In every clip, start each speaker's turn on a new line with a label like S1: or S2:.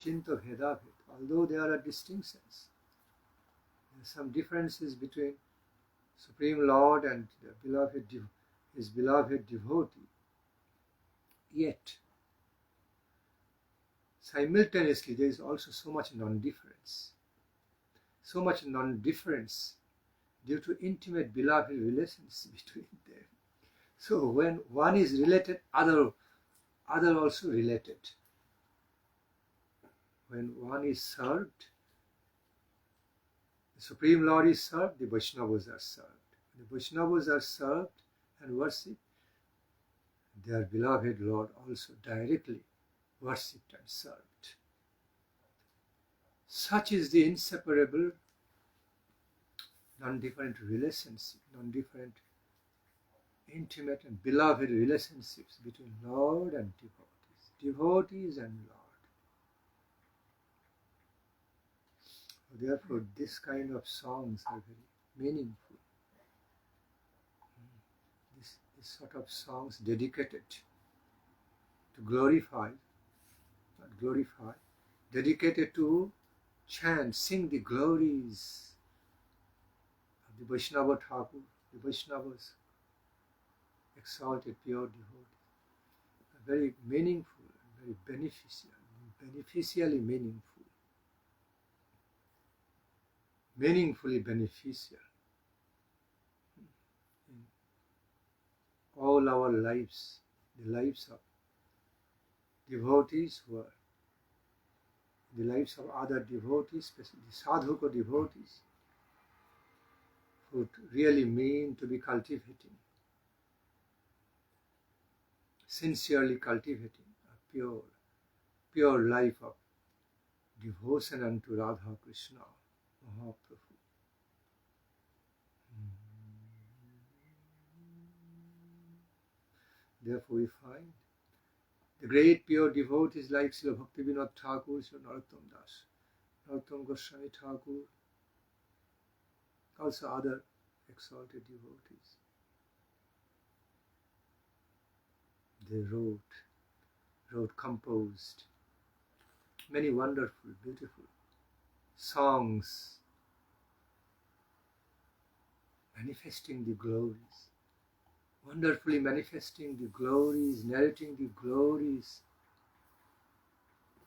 S1: Chinta Bheda Bhed. Although there are distinctions, there are some differences between Supreme Lord and his beloved devotee. Yet, simultaneously, there is also so much non-difference. So much non-difference due to intimate beloved relations between them. So when one is related, other also related. When one is served, the Supreme Lord is served, the Vaishnavas are served. The Vaishnavas are served and worshipped, their beloved Lord also directly worshipped and served. Such is the inseparable, non-different relationship, non-different, intimate and beloved relationships between Lord and devotees, devotees and Lord. Therefore, this kind of songs are very meaningful. This sort of songs dedicated to glorify, not glorify, dedicated to chant, sing the glories of the Vaishnava Thakur, the Vaishnavas, exalted pure devotees, are very meaningful, very beneficial, beneficially meaningful. Meaningfully beneficial in all our lives, the lives of devotees who are, the lives of other devotees, especially the sadhuka devotees, who really mean to be cultivating, sincerely cultivating a pure life of devotion unto Radha Krishna, Mahaprabhu. Therefore we find the great pure devotees like Srila Bhaktivinoda Thakur, Srila Narottam Das, Narottam Goswami Thakur, also other exalted devotees. They wrote, composed many wonderful, beautiful songs manifesting the glories, wonderfully manifesting the glories, narrating the glories,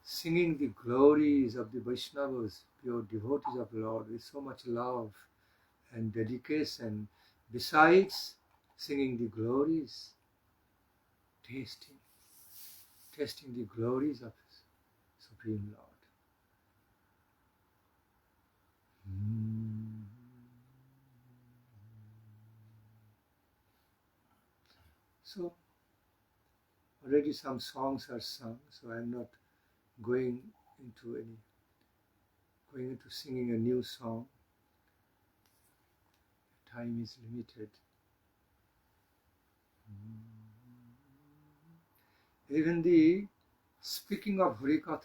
S1: singing the glories of the Vaishnavas, pure devotees of the Lord, with so much love and dedication. Besides singing the glories, tasting the glories of His Supreme Lord. So, already some songs are sung, so I am not going into singing a new song. Time is limited. Even the speaking of Harikatha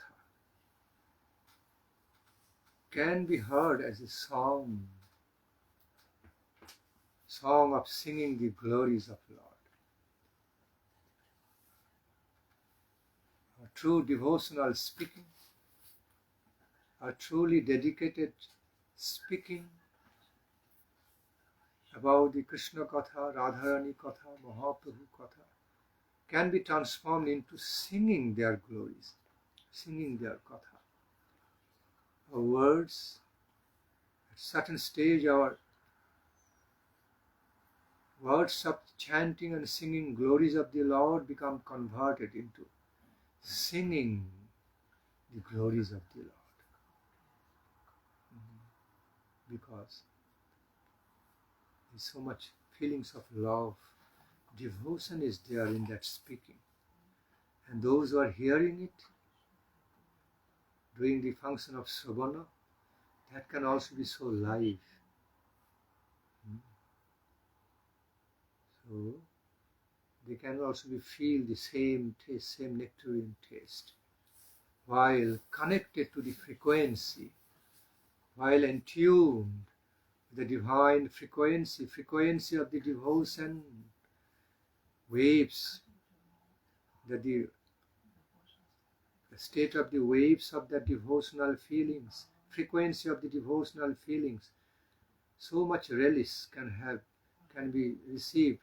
S1: can be heard as a song of singing the glories of Lord. A true devotional speaking, a truly dedicated speaking about the Krishna Katha, Radharani Katha, Mahaprabhu Katha, can be transformed into singing their glories, singing their Katha. Our words, at certain stage, our words of chanting and singing glories of the Lord become converted into singing the glories of the Lord. Because there's so much feelings of love, devotion is there in that speaking. And those who are hearing it, doing the function of Sravana, that can also be so live. So they can also feel the same taste, same nectarine taste, while connected to the frequency, while entuned with the divine frequency of the devotion waves that the the state of the waves of the devotional feelings, frequency of the devotional feelings, so much relish can be received,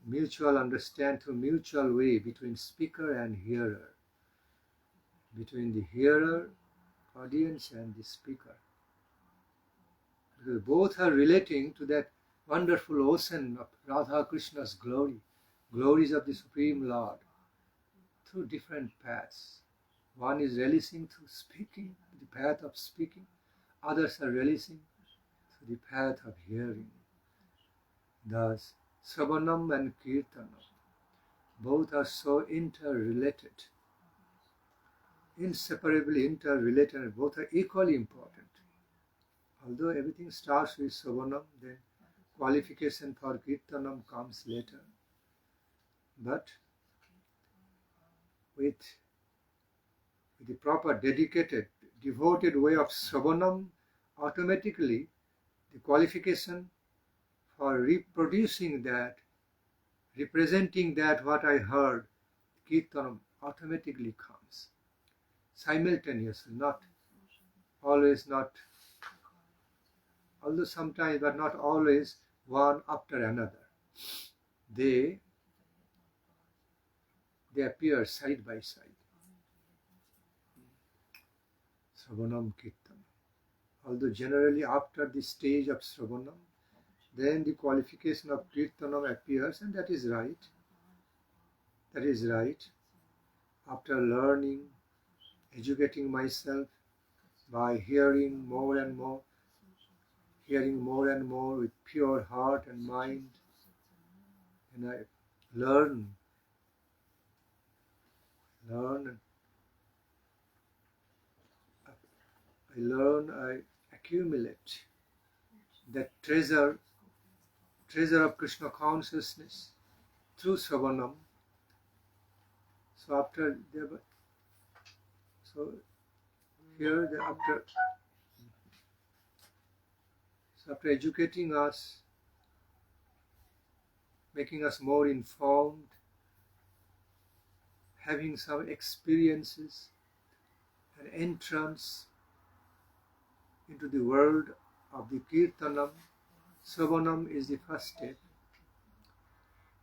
S1: mutual understand through mutual way between speaker and hearer, between the hearer, audience, and the speaker. Because both are relating to that wonderful ocean of Radha Krishna's glories of the Supreme Lord, through different paths. One is relishing through speaking, the path of speaking. Others are relishing through the path of hearing. Thus, Sravanam and Kirtanam, both are so interrelated, inseparably interrelated, and both are equally important. Although everything starts with Sravanam, then qualification for Kirtanam comes later. But with the proper, dedicated, devoted way of Sravanam, automatically the qualification for reproducing that, representing that what I heard, Kirtanam automatically comes. Simultaneously, not always, although sometimes, but not always one after another. They appear side by side. Sravanam Kirtanam. Although generally after the stage of Sravanam, then the qualification of Kirtanam appears, and that is right. That is right. After learning, educating myself by hearing more and more with pure heart and mind, and I learn, I accumulate that treasure of Krishna consciousness through Sravanam. So after educating us, making us more informed, having some experiences, an entrance into the world of the Kirtanam, Sravanam is the first step.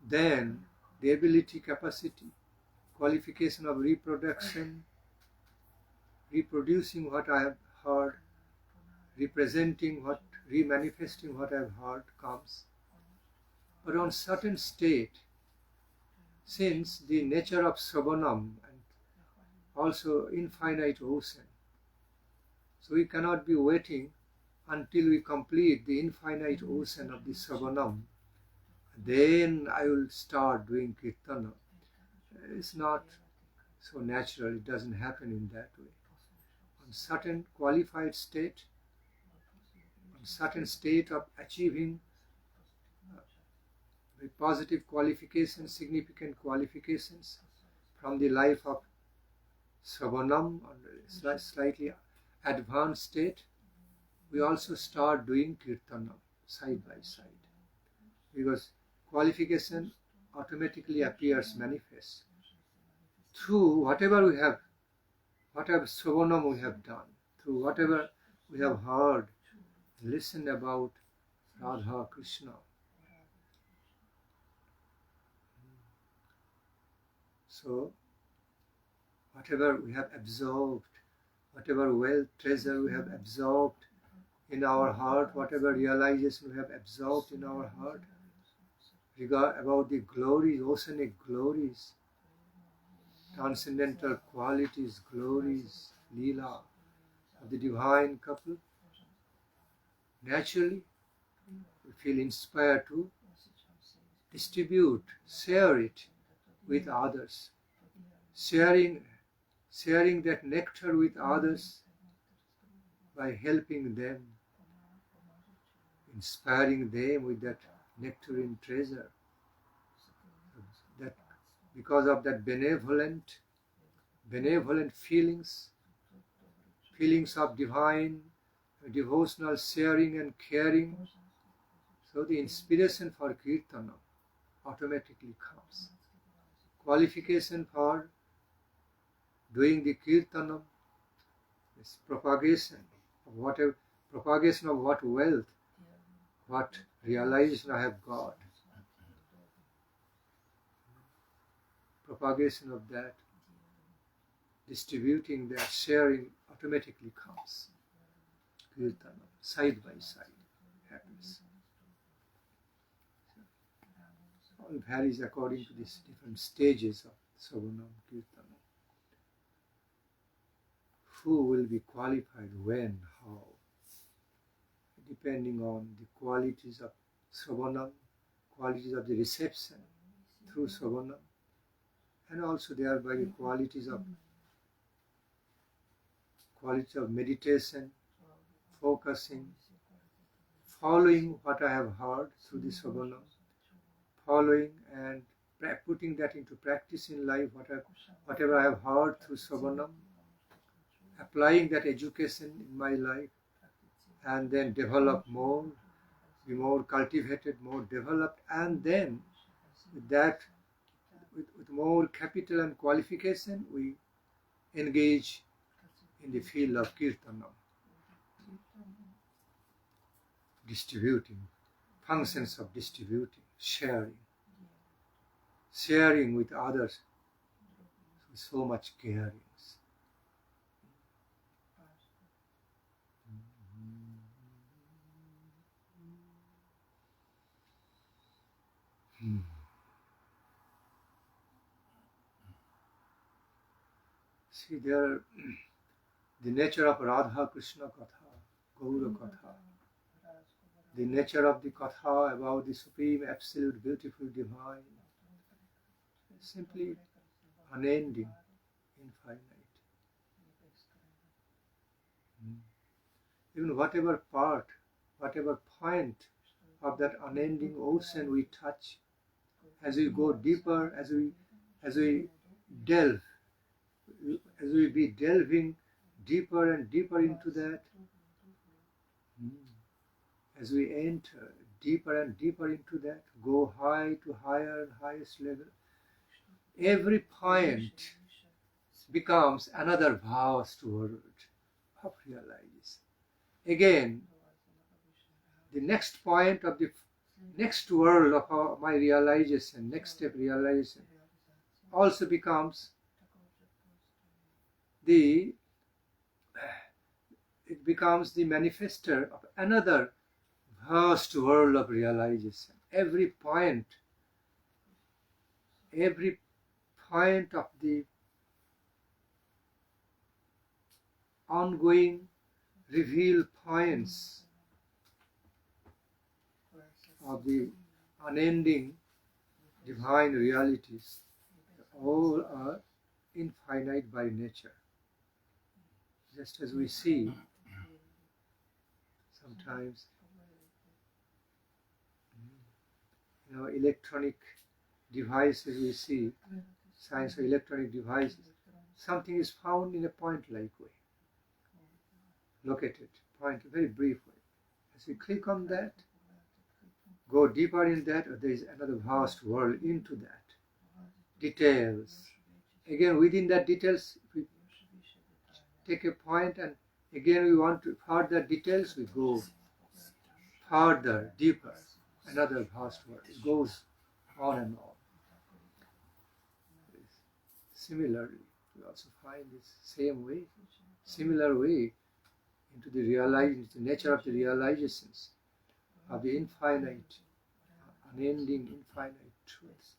S1: Then the ability, capacity, qualification of reproduction, reproducing what I have heard, remanifesting what I have heard comes. But on certain state, since the nature of Sravanam and also infinite ocean, so we cannot be waiting until we complete the infinite ocean of the Sravanam. Then I will start doing Kirtana. It's not so natural, it doesn't happen in that way. On certain qualified state, on certain state of achieving with positive qualifications, significant qualifications from the life of Sravanam, on slightly advanced state, we also start doing Kirtanam side by side. Because qualification automatically appears manifest through whatever Sravanam we have done, through whatever we have heard, listened about Radha Krishna. So, whatever we have absorbed, whatever wealth, treasure we have absorbed in our heart, whatever realization we have absorbed in our heart, about the glories, oceanic glories, transcendental qualities, glories, Leela of the divine couple, naturally we feel inspired to distribute, share it with others, sharing that nectar with others by helping them, inspiring them with that nectarine treasure. That because of that benevolent feelings of divine, devotional sharing and caring, so the inspiration for Kirtana automatically comes. Qualification for doing the kirtanam, this propagation of whatever, propagation of what wealth, what realization I have got, propagation of that, distributing that, sharing automatically comes. Kirtanam, side by side, happens. All varies according to these different stages of Sravanam, Kirtanam. Who will be qualified when, how, depending on the qualities of Sravanam, qualities of the reception through Sravanam, and also thereby the qualities of meditation, focusing, following what I have heard through the Sravanam, following and putting that into practice in life, whatever I have heard through Sravanam, applying that education in my life, and then develop more, be more cultivated, more developed, and then with that, with more capital and qualification, we engage in the field of Kirtanam, distributing, functions of distributing, sharing with others with so much caring. See, there, the nature of Radha Krishna Katha, Gaura Katha, the nature of the Katha about the Supreme, Absolute, Beautiful, Divine, simply unending, infinite. Even whatever part, whatever point of that unending ocean we touch, as we go deeper, as we delve, as we be delving deeper and deeper into that, as we enter deeper and deeper into that, go high to higher and highest level, every point becomes another vast world of realization. Again, the next point of the next world of my realization, next step realization, also becomes it becomes the manifester of another vast world of realization. Every point of the ongoing revealed points of the unending divine realities, all are infinite by nature. Just as we see sometimes, electronic devices, we see science of electronic devices, something is found in a point-like way, located, point, a very brief way. As we click on that, go deeper in that, there is another vast world into that. Details. Again, within that details, we take a point, and again we want to further details, we go further, deeper, another vast world. It goes on and on. Similarly, we also find this same way, similar way into the nature of the realizations of the infinite, unending, infinite truth,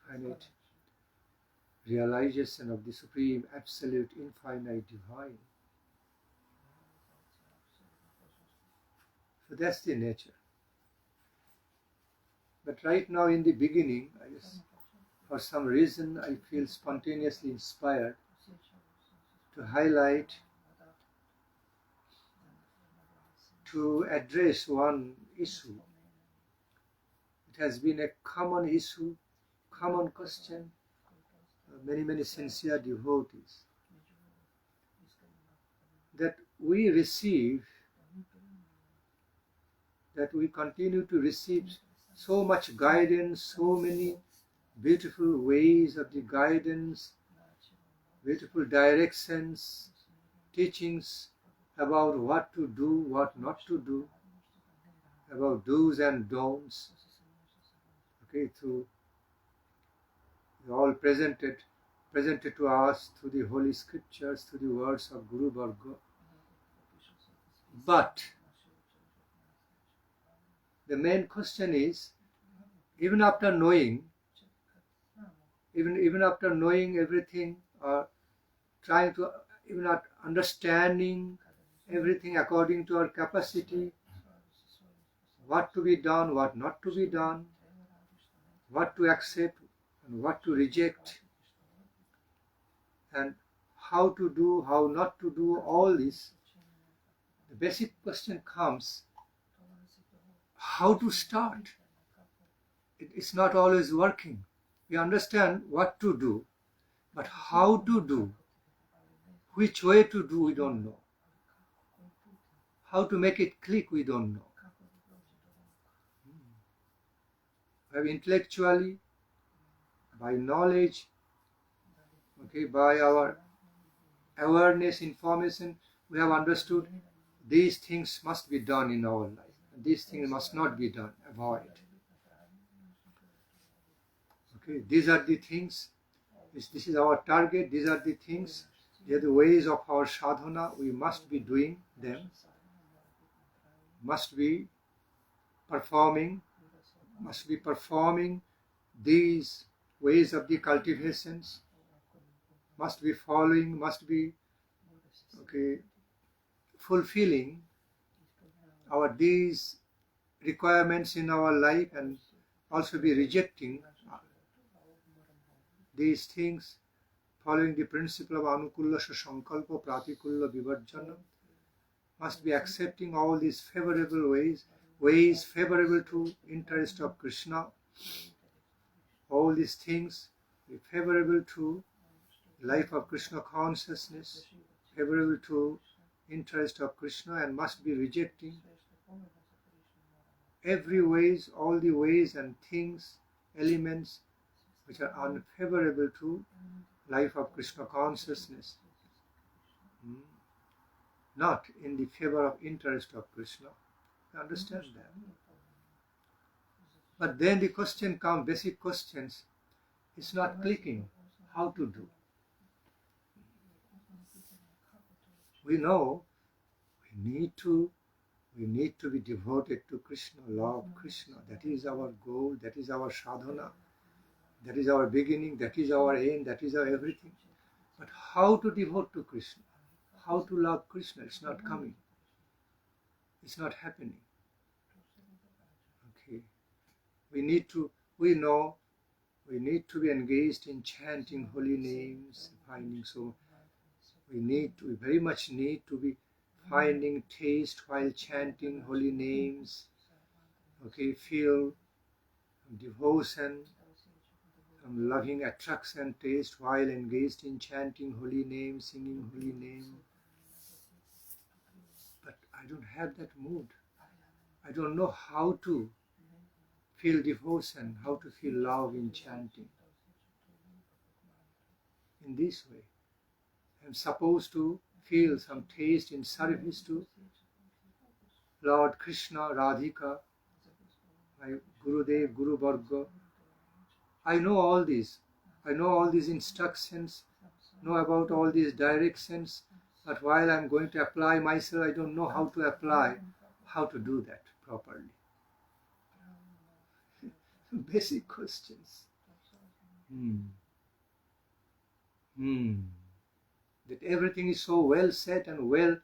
S1: infinite realization of the Supreme, Absolute, Infinite, Divine. So that's the nature. But right now in the beginning, for some reason, I feel spontaneously inspired to highlight, to address one issue. It has been a common issue, common question, many sincere devotees, that we receive, that we continue to receive so much guidance, so many beautiful ways of the guidance, beautiful directions, teachings about what to do, what not to do, about do's and don'ts. Okay, through all presented to us through the holy scriptures, through the words of Guru Varga. But the main question is, even after knowing, even after knowing everything, or trying to, even at understanding everything according to our capacity, what to be done, what not to be done, what to accept and what to reject, and how to do, how not to do, all this, the basic question comes, how to start? It's not always working. We understand what to do, but how to do, which way to do, we don't know. How to make it click, we don't know. Intellectually, by knowledge, okay, by our awareness, information, we have understood these things must be done in our life. These things must not be done, avoid. Okay, these are the things, this is our target, these are the things, they are the ways of our sadhana, we must be doing them, must be performing these ways of the cultivations, must be following, must be, okay, fulfilling our these requirements in our life, and also be rejecting these things, following the principle of anukulla sankalpa pratikulla vivarjana, must be accepting all these favorable ways favorable to interest of Krishna, all these things favorable to life of Krishna consciousness, favorable to interest of Krishna, and must be rejecting every ways, all the ways and things, elements which are unfavorable to life of Krishna consciousness, not in the favor of interest of Krishna. Understand that. But then the question comes, basic questions, it's not clicking, how to do. We know we need to be devoted to Krishna, love Krishna. That is our goal, that is our sadhana, that is our beginning, that is our aim, that is our everything. But how to devote to Krishna, how to love Krishna, it's not coming. It's not happening. Okay. We know we need to be engaged in chanting holy names, finding, so we very much need to be finding taste while chanting holy names, okay, feel devotion, loving attraction, taste while engaged in chanting holy names, singing holy name. But I don't have that mood. I don't know how to feel devotion, how to feel love in chanting. In this way, I'm supposed to feel some taste in service to Lord Krishna, Radhika, my Gurudev, Guru Varga. I know all these. I know all these instructions, know about all these directions, but while I'm going to apply myself, I don't know how to apply, how to do that properly. Basic questions. That everything is so well set and well,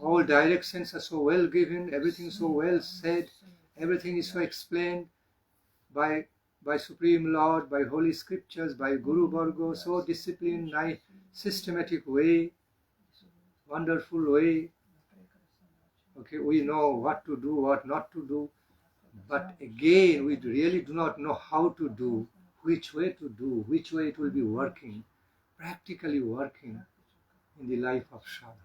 S1: all directions are so well given, everything is so well said, everything is so explained by Supreme Lord, by Holy Scriptures, by Guru Varga, so disciplined, nice, systematic way, wonderful way. Okay, we know what to do, what not to do, but again, we really do not know how to do, which way to do, which way it will be working, practically working in the life of sadhana.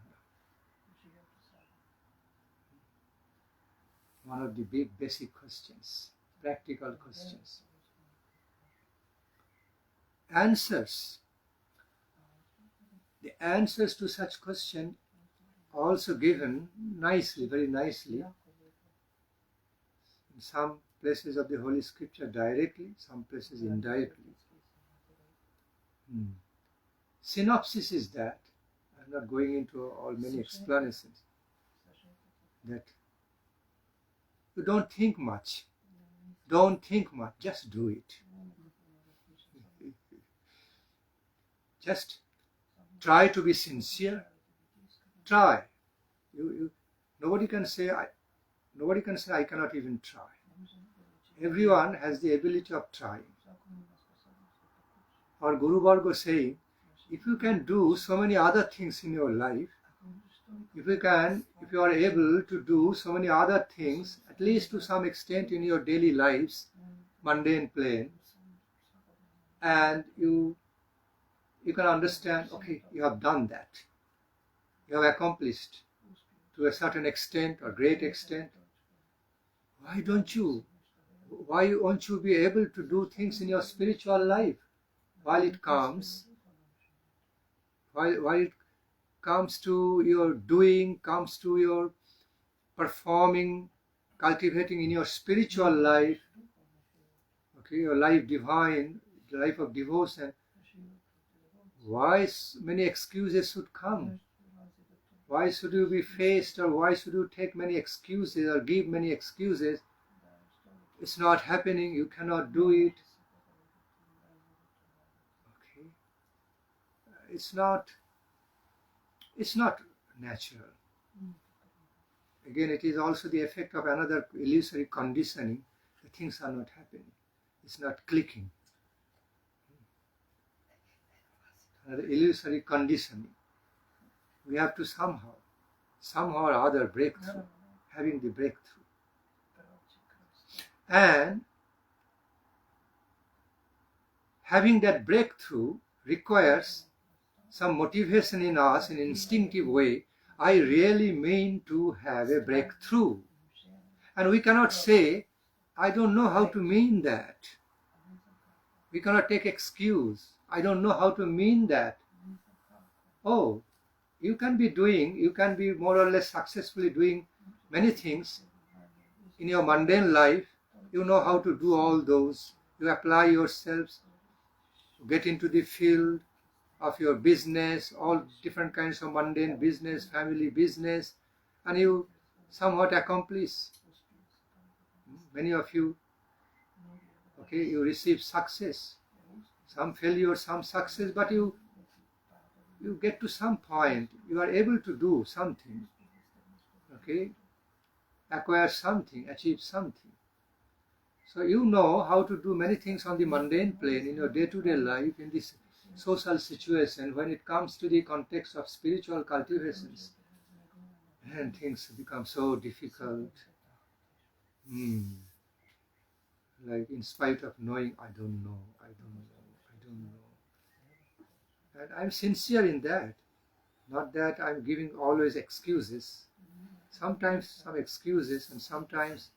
S1: One of the big basic questions, practical questions. Answers. the answers to such questions also given nicely, very nicely, in some places of the Holy Scripture directly, some places indirectly. Synopsis is that, I'm not going into all many explanations, that you don't think much, just do it. Just try to be sincere. Try. Nobody can say I cannot even try. Everyone has the ability of trying. Our Guru Varga saying, if you can do so many other things in your life, if you are able to do so many other things, at least to some extent in your daily lives, mundane plane, and you can understand, okay, you have done that. You have accomplished to a certain extent or great extent. Why won't you be able to do things in your spiritual life while it comes to your doing, comes to your performing, cultivating in your spiritual life, okay, your life divine, the life of devotion. Why many excuses should come? Why should you be faced, or why should you take many excuses or give many excuses? It's not happening, you cannot do it. Okay. It's not natural. Again, it is also the effect of another illusory conditioning. The things are not happening. It's not clicking. Another illusory conditioning. We have to somehow or other break through, having the breakthrough. And having that breakthrough requires some motivation in us in an instinctive way. I really mean to have a breakthrough. And we cannot say, I don't know how to mean that. We cannot take excuse. I don't know how to mean that. Oh, you can be more or less successfully doing many things in your mundane life. You know how to do all those. You apply yourselves, get into the field of your business, all different kinds of mundane business, family business, and you somewhat accomplish. Many of you, okay, you receive success, some failure, some success, but you get to some point, you are able to do something, okay, acquire something, achieve something. So you know how to do many things on the mundane plane in your day-to-day life, in this social situation. When it comes to the context of spiritual cultivations, and things become so difficult. Like, in spite of knowing, I don't know. And I'm sincere in that. Not that I'm giving always excuses. Sometimes some excuses, and sometimes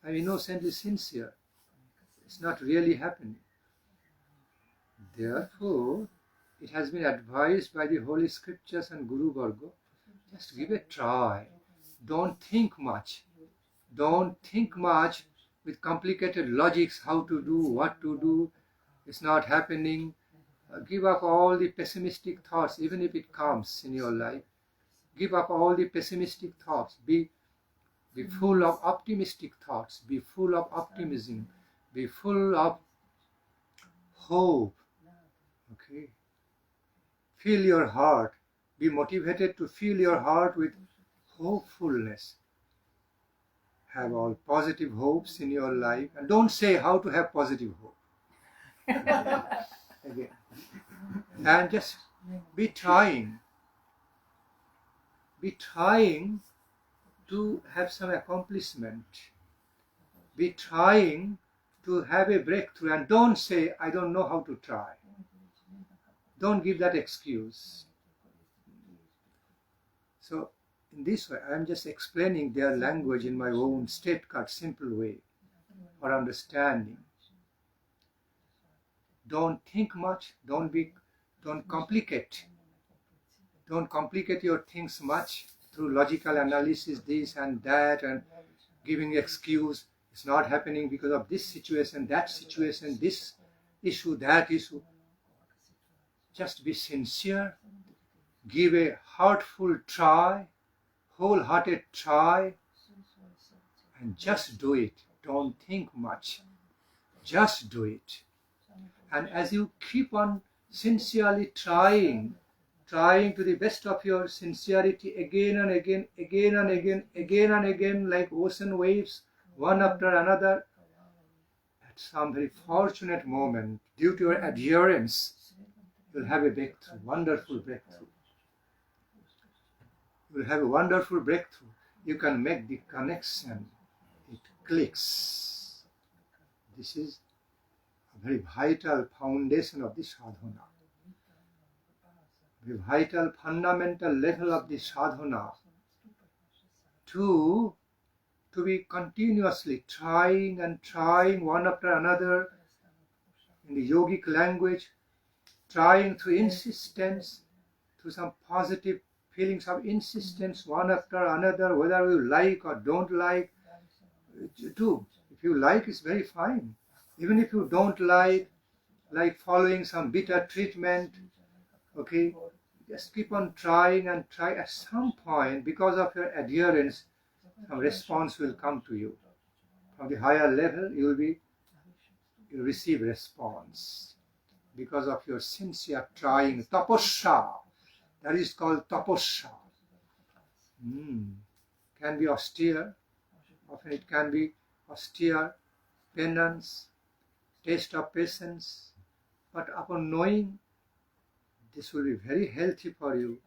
S1: I'm innocently sincere. It's not really happening. Therefore, it has been advised by the Holy Scriptures and Guru Varga, just give a try. Don't think much. Don't think much with complicated logics, how to do, what to do. It's not happening. Give up all the pessimistic thoughts, even if it comes in your life. Give up all the pessimistic thoughts. Be full of optimistic thoughts. Be full of optimism. Be full of hope. Okay. Fill your heart. Be motivated to fill your heart with hopefulness. Have all positive hopes in your life. And don't say how to have positive hope. Again. And just be trying. Be trying to have some accomplishment. Be trying to have a breakthrough. And don't say, I don't know how to try. Don't give that excuse. So, in this way, I am just explaining their language in my own straight-cut, simple way for understanding. Don't think much. Don't complicate. Don't complicate your things much through logical analysis, this and that, and giving excuse. It's not happening because of this situation, this issue, that issue. Just be sincere. Give a heartful try, wholehearted try, and just do it. Don't think much. Just do it. And as you keep on sincerely trying to the best of your sincerity again and again, like ocean waves, one after another, at some very fortunate moment, due to your adherence, you'll have a breakthrough, wonderful breakthrough. You'll have a wonderful breakthrough. You can make the connection. It clicks. This is a very vital foundation of the sadhana. The vital fundamental level of the sadhana to be continuously trying one after another, in the yogic language, trying through insistence, through some positive feelings of insistence, one after another, whether you like or don't like, do. If you like, it's very fine. Even if you don't like following some bitter treatment, okay, just keep on trying and try. At some point, because of your adherence, some response will come to you. From the higher level, you will receive response because of your sincere trying. Tapasya, that is called tapasya. Can be austere. Often it can be austere, penance, taste of patience. But upon knowing, this will be very healthy for you.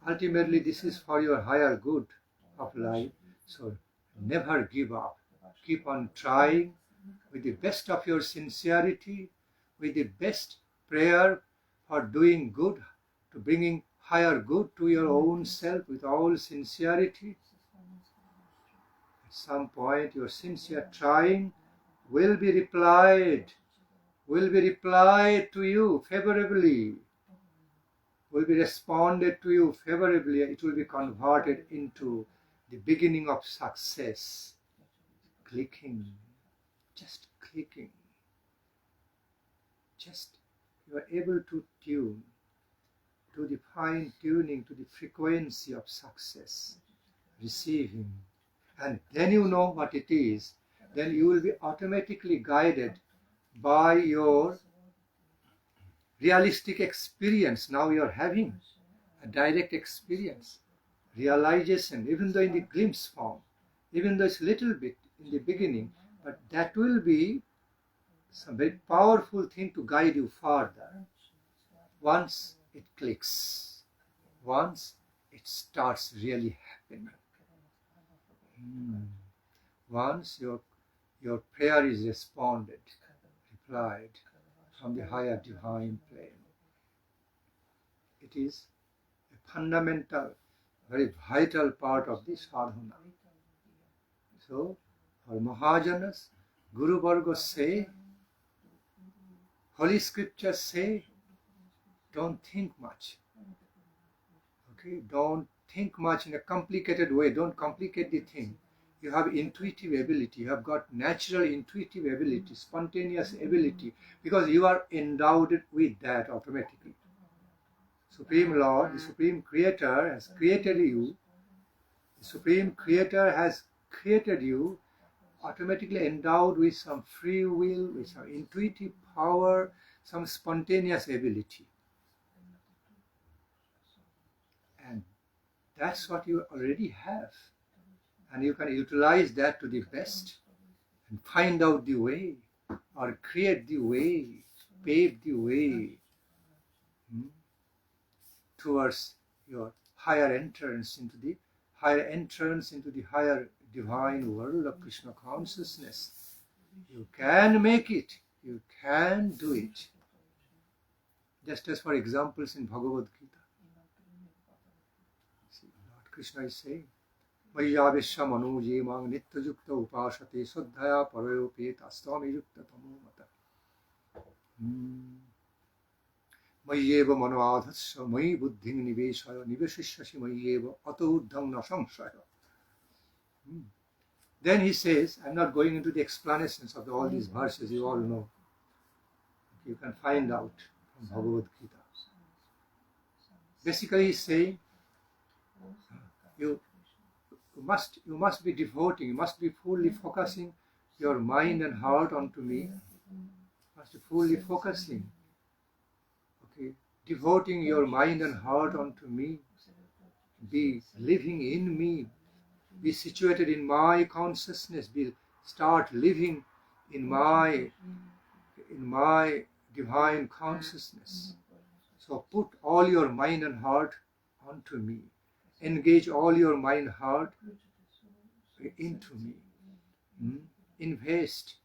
S1: Ultimately, this is for your higher good of life. So never give up. Keep on trying with the best of your sincerity, with the best prayer for doing good, to bringing higher good to your own self with all sincerity. At some point, your sincere trying will be replied to you favorably, will be responded to you favorably. It will be converted into the beginning of success. Clicking, just clicking. Just you are able to tune to the fine tuning, to the frequency of success, receiving. And then you know what it is. Then you will be automatically guided by your realistic experience. Now you are having a direct experience, realization, even though in the glimpse form, even though it's a little bit in the beginning, but that will be some very powerful thing to guide you further. Once it clicks, once it starts really happening, once your prayer is replied from the higher divine plane. It is a fundamental, very vital part of this sadhana. So, our Mahajanas, Guru Varga say, Holy Scriptures say, don't think much. Okay, don't think much in a complicated way. Don't complicate the thing. You have intuitive ability. You have got natural intuitive ability, spontaneous ability, because you are endowed with that automatically. Supreme Lord, the Supreme Creator has created you. The Supreme Creator has created you automatically endowed with some free will, with some intuitive power, some spontaneous ability. And that's what you already have. And you can utilize that to the best and find out the way, or create the way, pave the way towards your higher entrance into the higher divine world of Krishna consciousness. You can make it. You can do it. Just as for examples in Bhagavad Gita. See, Lord Krishna is saying, Mayavesha manuji mang nitya yukta upasate saddhaya parayopeta swami yukta tamomata. Mayyeva mano adhasya mayi buddhing niveshaya niveshishyasi mayyeva ato uddham na samshaya. Then he says, I'm not going into the explanations of all these verses, you all know. You can find out from Bhagavad Gita. Basically he's saying, you must be devoting, you must be fully focusing your mind and heart onto me. You must be fully focusing, okay, devoting your mind and heart onto me. Be living in me. Be situated in my consciousness. Start living in my divine consciousness. So put all your mind and heart onto me. Engage all your mind and heart into me. Invest.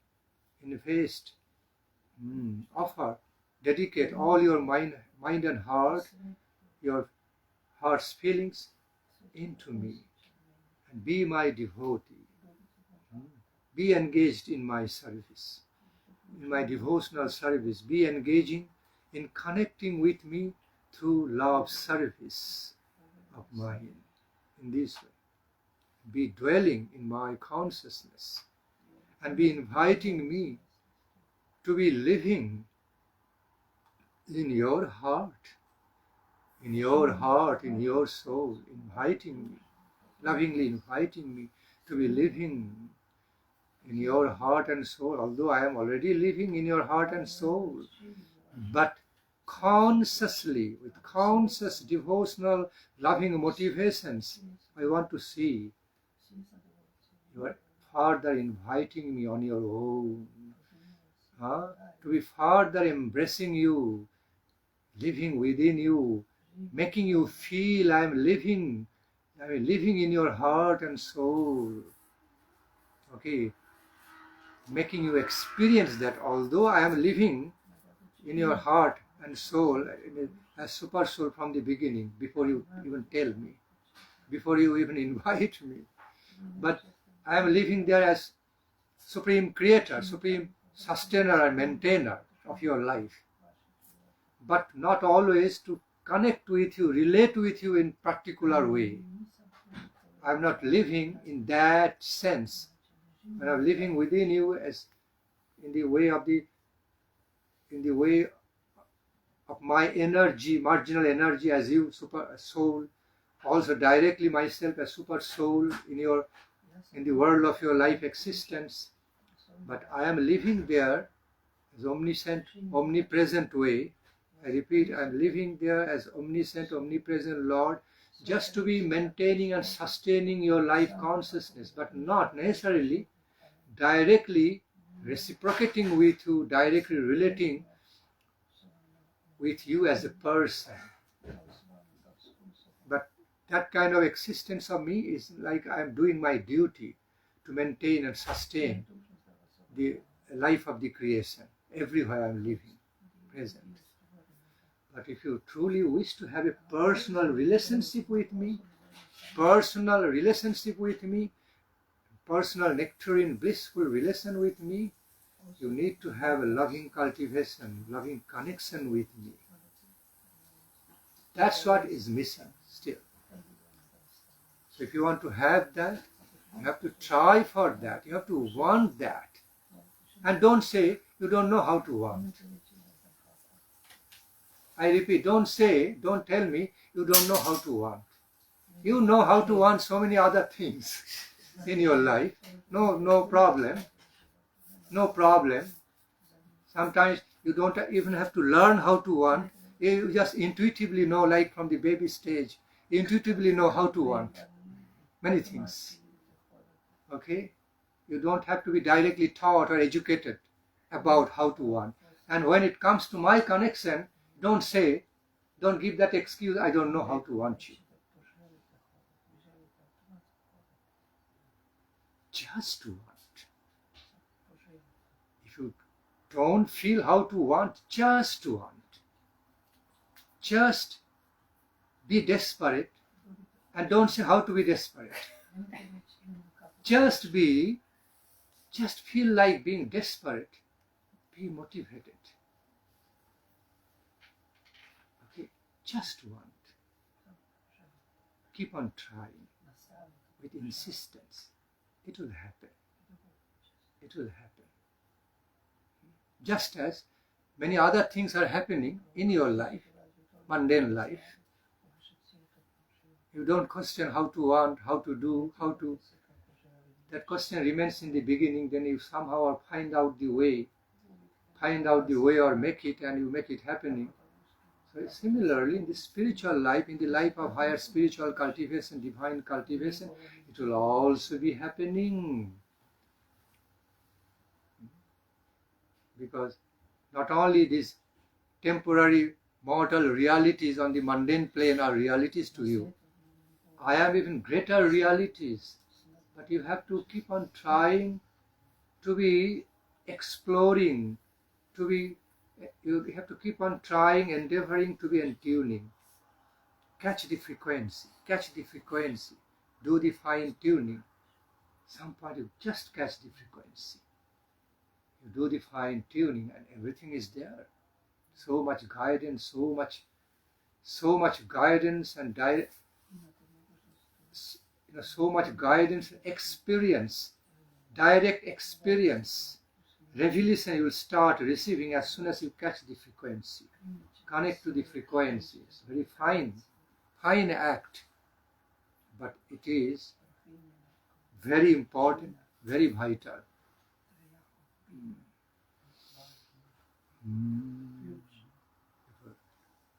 S1: Offer. Dedicate all your mind and heart, your heart's feelings into me. And be my devotee. Be engaged in my service, in my devotional service. Be engaging in connecting with me through love service of mine. In this way, be dwelling in my consciousness and be inviting me to be living in your heart, in your soul, inviting me, lovingly inviting me to be living in your heart and soul, although I am already living in your heart and soul, but consciously, with conscious devotional loving motivations, I want to see you are further inviting me on your own, to be further embracing you, living within you, making you feel I am living in your heart and soul. Okay, making you experience that although I am living in your heart and soul as super soul from the beginning, before you even tell me, before you even invite me, but I am living there as supreme creator, supreme sustainer and maintainer of your life, but not always to connect with you, relate with you in particular way. I am not living in that sense. I am living within you as in the way of my energy, marginal energy as you, super soul, also directly myself as super soul in the world of your life existence. But I am living there as omniscient, omnipresent way. I repeat, I am living there as omniscient, omnipresent Lord, just to be maintaining and sustaining your life consciousness, but not necessarily directly reciprocating with you, directly relating with you as a person. But that kind of existence of me is like I am doing my duty to maintain and sustain the life of the creation everywhere I am living, present. But if you truly wish to have a personal relationship with me, personal nectarine, blissful relation with me, you need to have a loving cultivation, loving connection with me. That's what is missing still. So if you want to have that, you have to try for that. You have to want that. And don't say you don't know how to want. I repeat, don't tell me you don't know how to want. You know how to want so many other things in your life. No problem. No problem. Sometimes you don't even have to learn how to want. You just intuitively know, like from the baby stage, you intuitively know how to want many things. Okay? You don't have to be directly taught or educated about how to want. And when it comes to my connection, don't give that excuse, I don't know how to want you. Just to want. If you don't feel how to want, just to want. Just be desperate and don't say how to be desperate. Just feel like being desperate. Be motivated. just want. Keep on trying with insistence. It will happen. It will happen. Just as many other things are happening in your life, mundane life. You don't question how to want, how to do, how to. That question remains in the beginning, then you somehow find out the way or make it, and you make it happening. So similarly, in the spiritual life, in the life of higher spiritual cultivation, divine cultivation, it will also be happening. Because not only these temporary mortal realities on the mundane plane are realities to you, I have even greater realities. But you have to keep on trying to be exploring, you have to keep on trying, endeavoring to be in tuning. Catch the frequency, do the fine tuning. Some point you just catch the frequency. You do the fine tuning and everything is there. So much guidance, so much guidance and so much guidance, experience, direct experience, revelation you will start receiving as soon as you catch the frequency. Connect to the frequency. It's very fine act, but it is very important, very vital.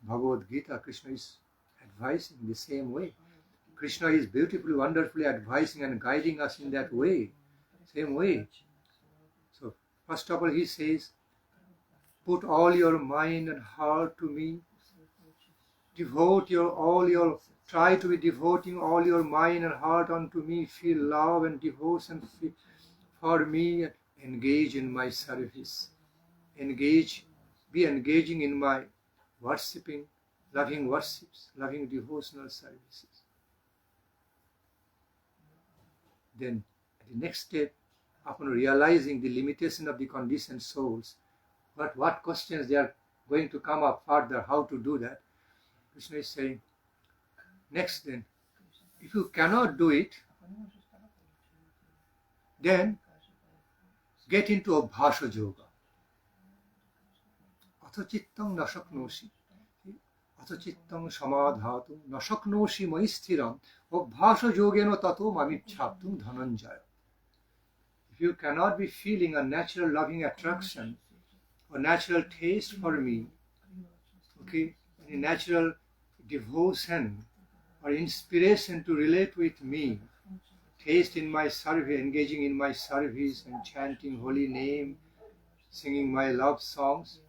S1: Bhagavad Gita, Krishna is advising the same way. Krishna is beautifully, wonderfully advising and guiding us in that way, same way. So, first of all, he says, put all your mind and heart to me. Try to be devoting all your mind and heart unto me. Feel love and devotion for me and engage in my service. Be engaging in my worshipping, loving worships, loving devotional services. Then, at the next step, upon realizing the limitation of the conditioned souls, what questions they are going to come up further, how to do that, Krishna is saying, next then, if you cannot do it, then get into Abhasa Yoga. Athachittang nasaknosi. Athachittang samadhatum nasaknosi maisthiram Abhasa Yogeno tato mamicchaptum dhananjaya. If you cannot be feeling a natural loving attraction or natural taste for me, okay, a natural devotion or inspiration to relate with me, taste in my service, engaging in my service and chanting holy name, singing my love songs,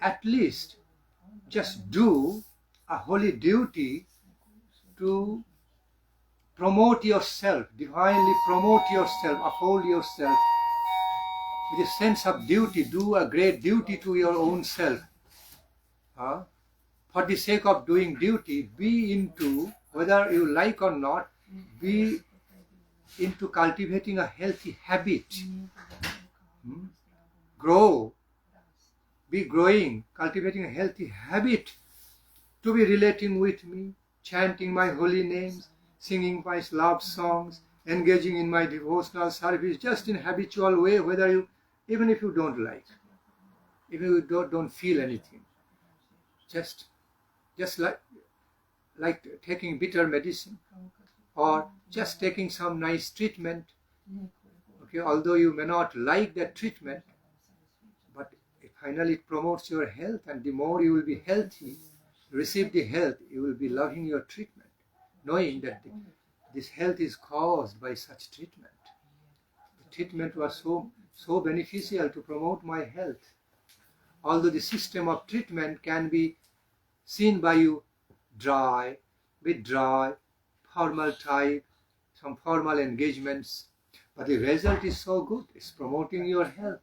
S1: at least just do a holy duty to promote yourself, divinely promote yourself, uphold yourself. With a sense of duty, do a great duty to your own self. For the sake of doing duty, be into, whether you like or not, be into cultivating a healthy habit. Be growing, cultivating a healthy habit to be relating with me, chanting my holy names, singing my love songs, engaging in my devotional service, just in habitual way, even if you don't like, even if you don't feel anything. Just like taking bitter medicine, or just taking some nice treatment. Okay, although you may not like that treatment, but finally it promotes your health, and the more you will be healthy, receive the health, you will be loving your treatment, knowing that this health is caused by such treatment. The treatment was so beneficial to promote my health. Although the system of treatment can be seen by you dry, formal type, some formal engagements, but the result is so good. It's promoting your health.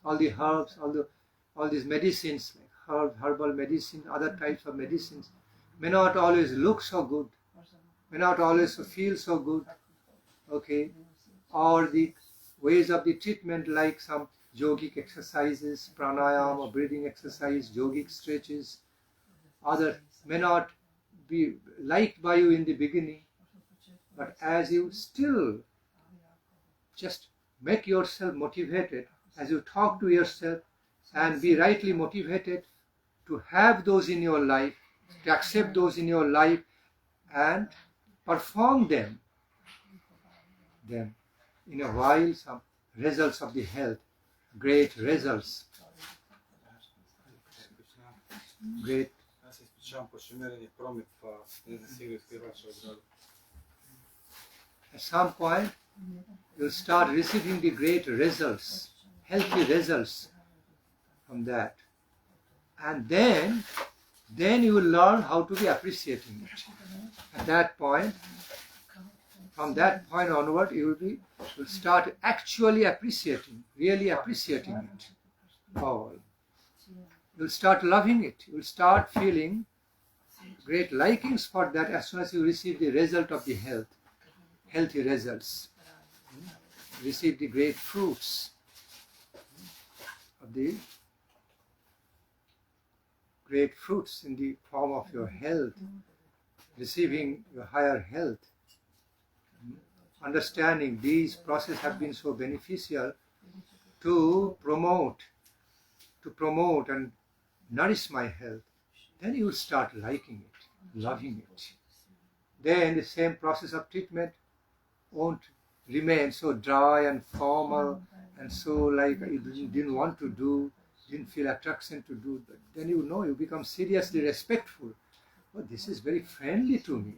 S1: All the herbs, all these medicines, like herbal medicine, other types of medicines, may not always look so good, may not always feel so good, okay, or the ways of the treatment, like some yogic exercises, pranayama, breathing exercise, yogic stretches. Others may not be liked by you in the beginning, but as you still just make yourself motivated, as you talk to yourself and be rightly motivated to have those in your life, to accept those in your life and perform them, then in a while some results of the health, great results, great. At some point you'll start receiving the great results, healthy results from that, and then you will learn how to be appreciating it. At that point, from that point onward, you will start actually appreciating, really appreciating it all. You will start loving it. You will start feeling great likings for that as soon as you receive the result of the health, healthy results. Receive the great fruits of the great fruits in the form of your health, receiving your higher health. Understanding these processes have been so beneficial to promote and nourish my health, then you will start liking it, loving it. Then the same process of treatment won't remain so dry and formal and so like you didn't want to do, didn't feel attraction to do. But then you become seriously respectful. Oh, this is very friendly to me.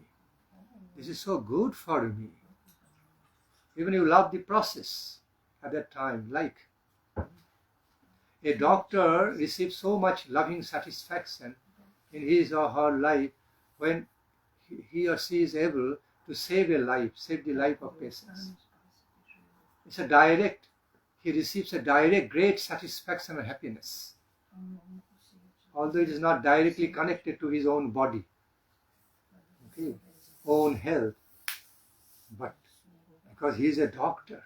S1: This is so good for me. Even you love the process at that time. Like a doctor receives so much loving satisfaction in his or her life when he or she is able to save a life, save the life of patients. It's a direct, he receives a direct great satisfaction and happiness. Although it is not directly connected to his own body, okay, own health, but because he is a doctor.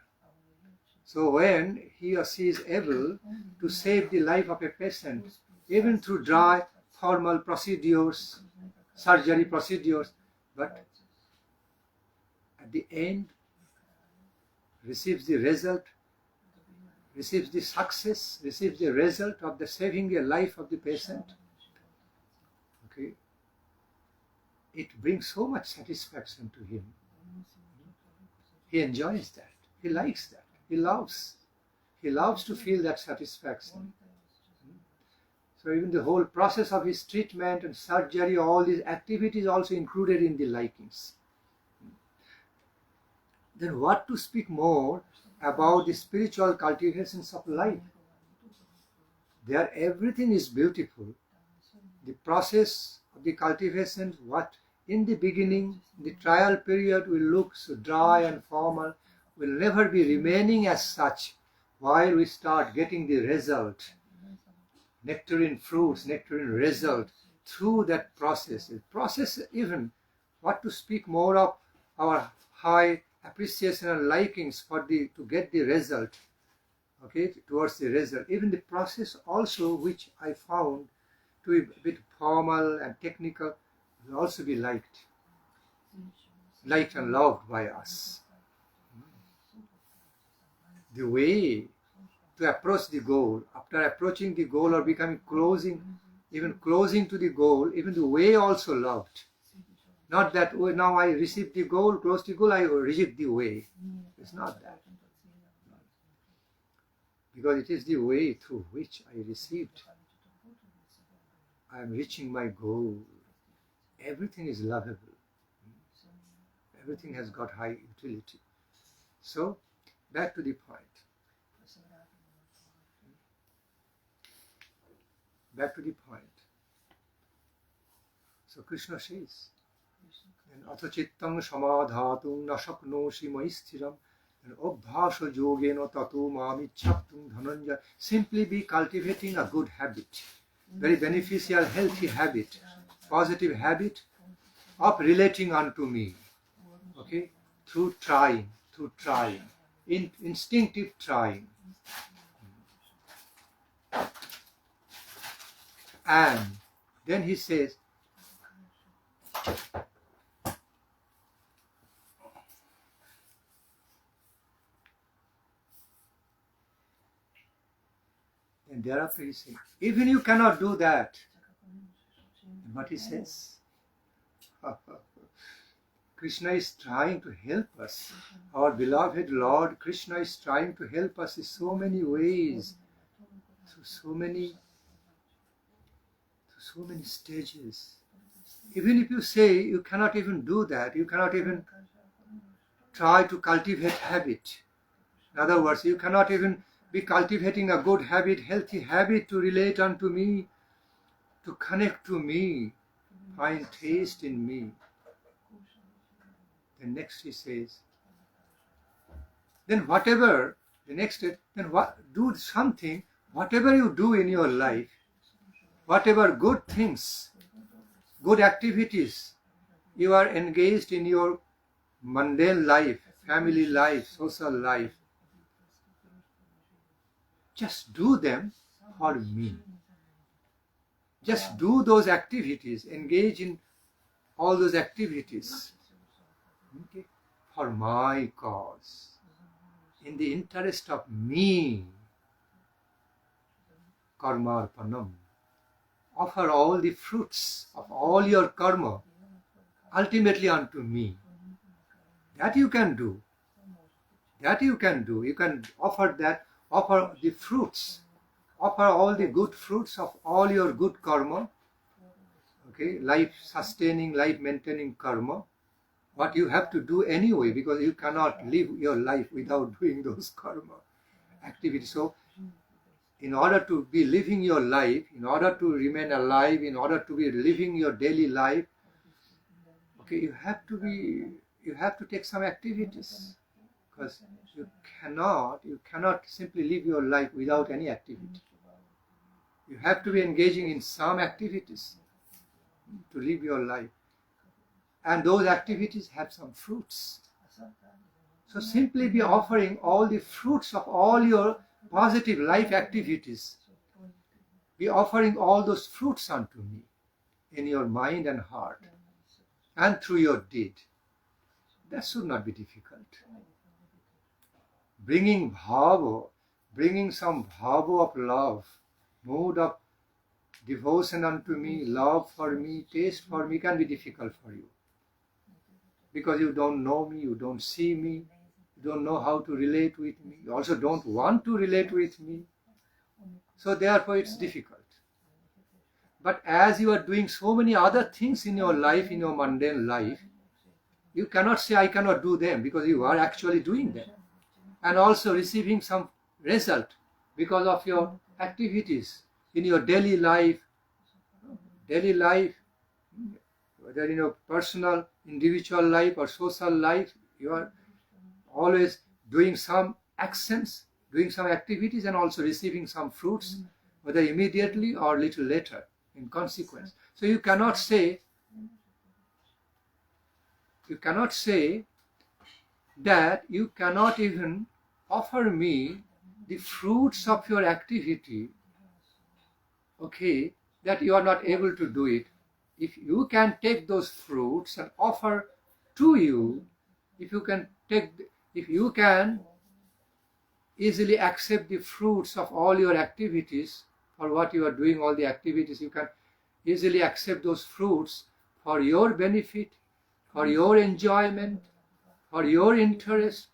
S1: So when he or she is able to save the life of a patient, even through dry, formal procedures, surgery procedures, but at the end receives the result, receives the success, receives the result of the saving a life of the patient. Okay, it brings so much satisfaction to him. He enjoys that. He likes that. He loves to feel that satisfaction. So even the whole process of his treatment and surgery, all these activities also included in the likings. Then what to speak more about the spiritual cultivations of life? There everything is beautiful. The process of the cultivation, what in the beginning, the trial period will look so dry and formal, will never be remaining as such while we start getting the result, nectarine fruits, nectarine result through that process. The process, even what to speak more of our high appreciation and likings for to get the result, okay, towards the result. Even the process also, which I found to be a bit formal and technical, will also be liked and loved by us. The way to approach the goal, after approaching the goal or becoming even closing to the goal, even the way also loved. Not that, oh, now I received the goal, close the goal, I reject the way. It's not that. Because it is the way through which I received. I am reaching my goal. Everything is lovable. Everything has got high utility. So, back to the point. Back to the point. So Krishna says, Atha chittang samadhatung na shaknosi maisthiram, and obhasa yogena tato mamichhaptung dhananja. Simply be cultivating a good habit, very beneficial, healthy habit, positive habit of relating unto me. Okay, through trying, instinctive trying. And then he says, and thereafter he says, even you cannot do that. And what he says? Krishna is trying to help us. Our beloved Lord Krishna is trying to help us in so many ways, through so many stages. Even if you say you cannot even do that, you cannot even try to cultivate habit. In other words, you cannot even be cultivating a good habit, healthy habit to relate unto me, to connect to me, find taste in me. Then next he says, then whatever, the next step, then do something, whatever you do in your life, whatever good things, good activities you are engaged in your mundane life, family life, social life, just do them for me. Just do those activities, engage in all those activities, okay, for my cause, in the interest of me. Karmarpanam. Offer all the fruits of all your karma ultimately unto me. That you can do. That you can do. You can offer that, offer the fruits, offer all the good fruits of all your good karma, okay, life sustaining, life maintaining karma, what you have to do anyway, because you cannot live your life without doing those karma activities. So, in order to be living your life, in order to remain alive, in order to be living your daily life, okay, you have to take some activities, because you cannot simply live your life without any activity. You have to be engaging in some activities to live your life, and those activities have some fruits. So simply be offering all the fruits of all your positive life activities. Be offering all those fruits unto me in your mind and heart and through your deed. That should not be difficult. Bringing bhava, bringing some bhava of love, mood of devotion unto me, love for me, taste for me can be difficult for you. Because you don't know me, you don't see me, you don't know how to relate with me, you also don't want to relate with me. So therefore it's difficult. But as you are doing so many other things in your life, in your mundane life, you cannot say I cannot do them, because you are actually doing them. And also receiving some result because of your activities in your daily life, whether in your personal, individual life or social life, you are always doing some actions, doing some activities, and also receiving some fruits, whether immediately or little later in consequence. So you cannot say that you cannot even offer me the fruits of your activity, okay, that you are not able to do it. If you can take those fruits and offer to you, if you can easily accept the fruits of all your activities, for what you are doing, all the activities, you can easily accept those fruits for your benefit, for your enjoyment, for your interest.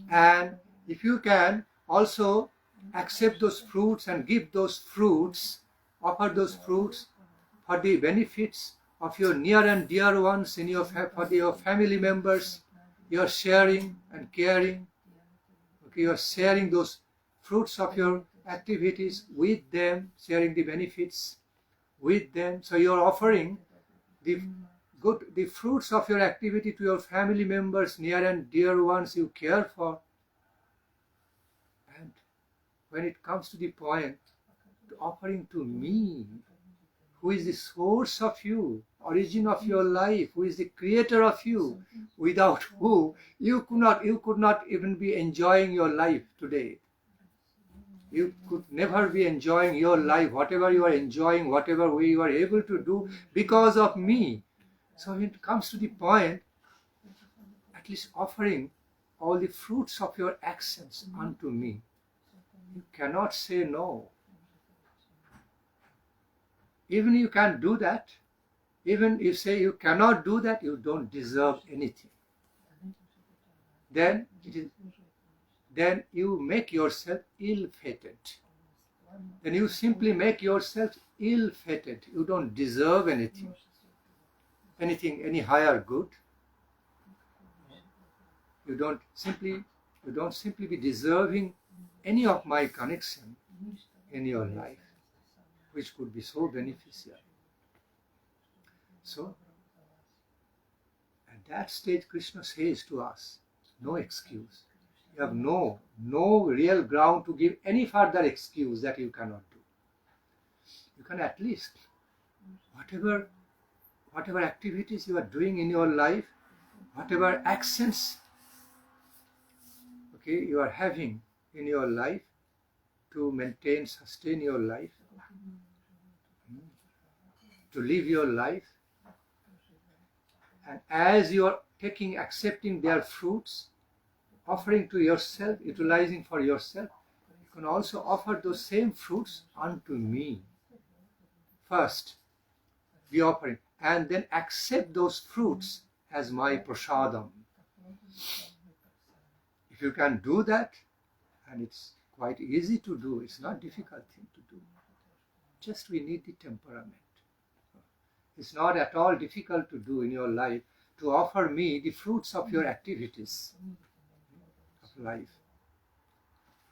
S1: And if you can also accept those fruits and give those fruits, offer those fruits for the benefits of your near and dear ones, for your family members, you are sharing and caring. Okay, you are sharing those fruits of your activities with them, sharing the benefits with them. So you are offering the fruits of your activity to your family members, near and dear ones you care for. And when it comes to the point to offering to me, who is the source of you, origin of your life, who is the creator of you, without whom you could not even be enjoying your life today. You could never be enjoying your life, whatever you are enjoying, whatever way you are able to do, because of me. So when it comes to the point, at least offering all the fruits of your actions unto me, you cannot say no. Even you can do that, even if say you cannot do that, you don't deserve anything. Then you make yourself ill-fated. Then you simply make yourself ill-fated. You don't deserve anything, any higher good. You don't simply be deserving any of my connection in your life, which could be so beneficial. So, at that stage, Krishna says to us, no excuse. You have no real ground to give any further excuse that you cannot do. You can at least, whatever activities you are doing in your life, whatever actions you are having in your life to sustain your life, to live your life, and as you are accepting their fruits, offering to yourself, utilizing for yourself, you can also offer those same fruits unto me. First, be offering, and then accept those fruits as my prasadam. If you can do that, and it's quite easy to do, it's not a difficult thing to do. Just we need the temperament. It's not at all difficult to do in your life to offer me the fruits of your activities of life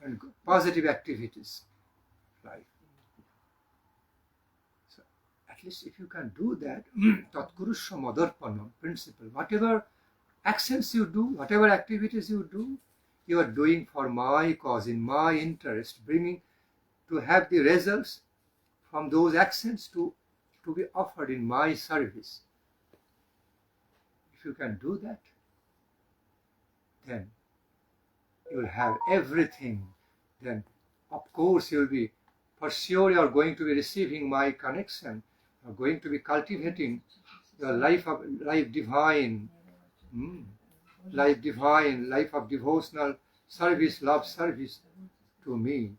S1: and positive activities of life. So at least if you can do that, tatkurusha madarpanam principle, whatever actions you do, whatever activities you do, you are doing for my cause, in my interest, bringing to have the results from those actions to be offered in my service. If you can do that, then you will have everything. Then, of course, you will be, for sure, you are going to be receiving my connection. You are going to be cultivating your life divine, life of devotional service, love service to me.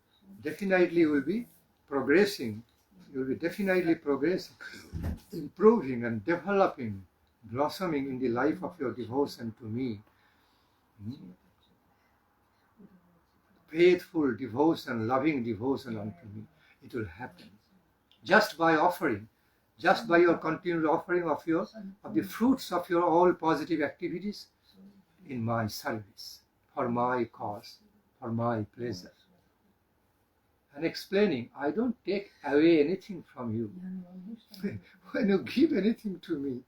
S1: Definitely you will be progressing. You will be definitely progressing, improving and developing, blossoming in the life of your devotion to me. Faithful devotion, loving devotion unto me. It will happen just by offering, just by your continued offering of the fruits of your all positive activities in my service, for my cause, for my pleasure. And explaining, I don't take away anything from you. When you give anything to me,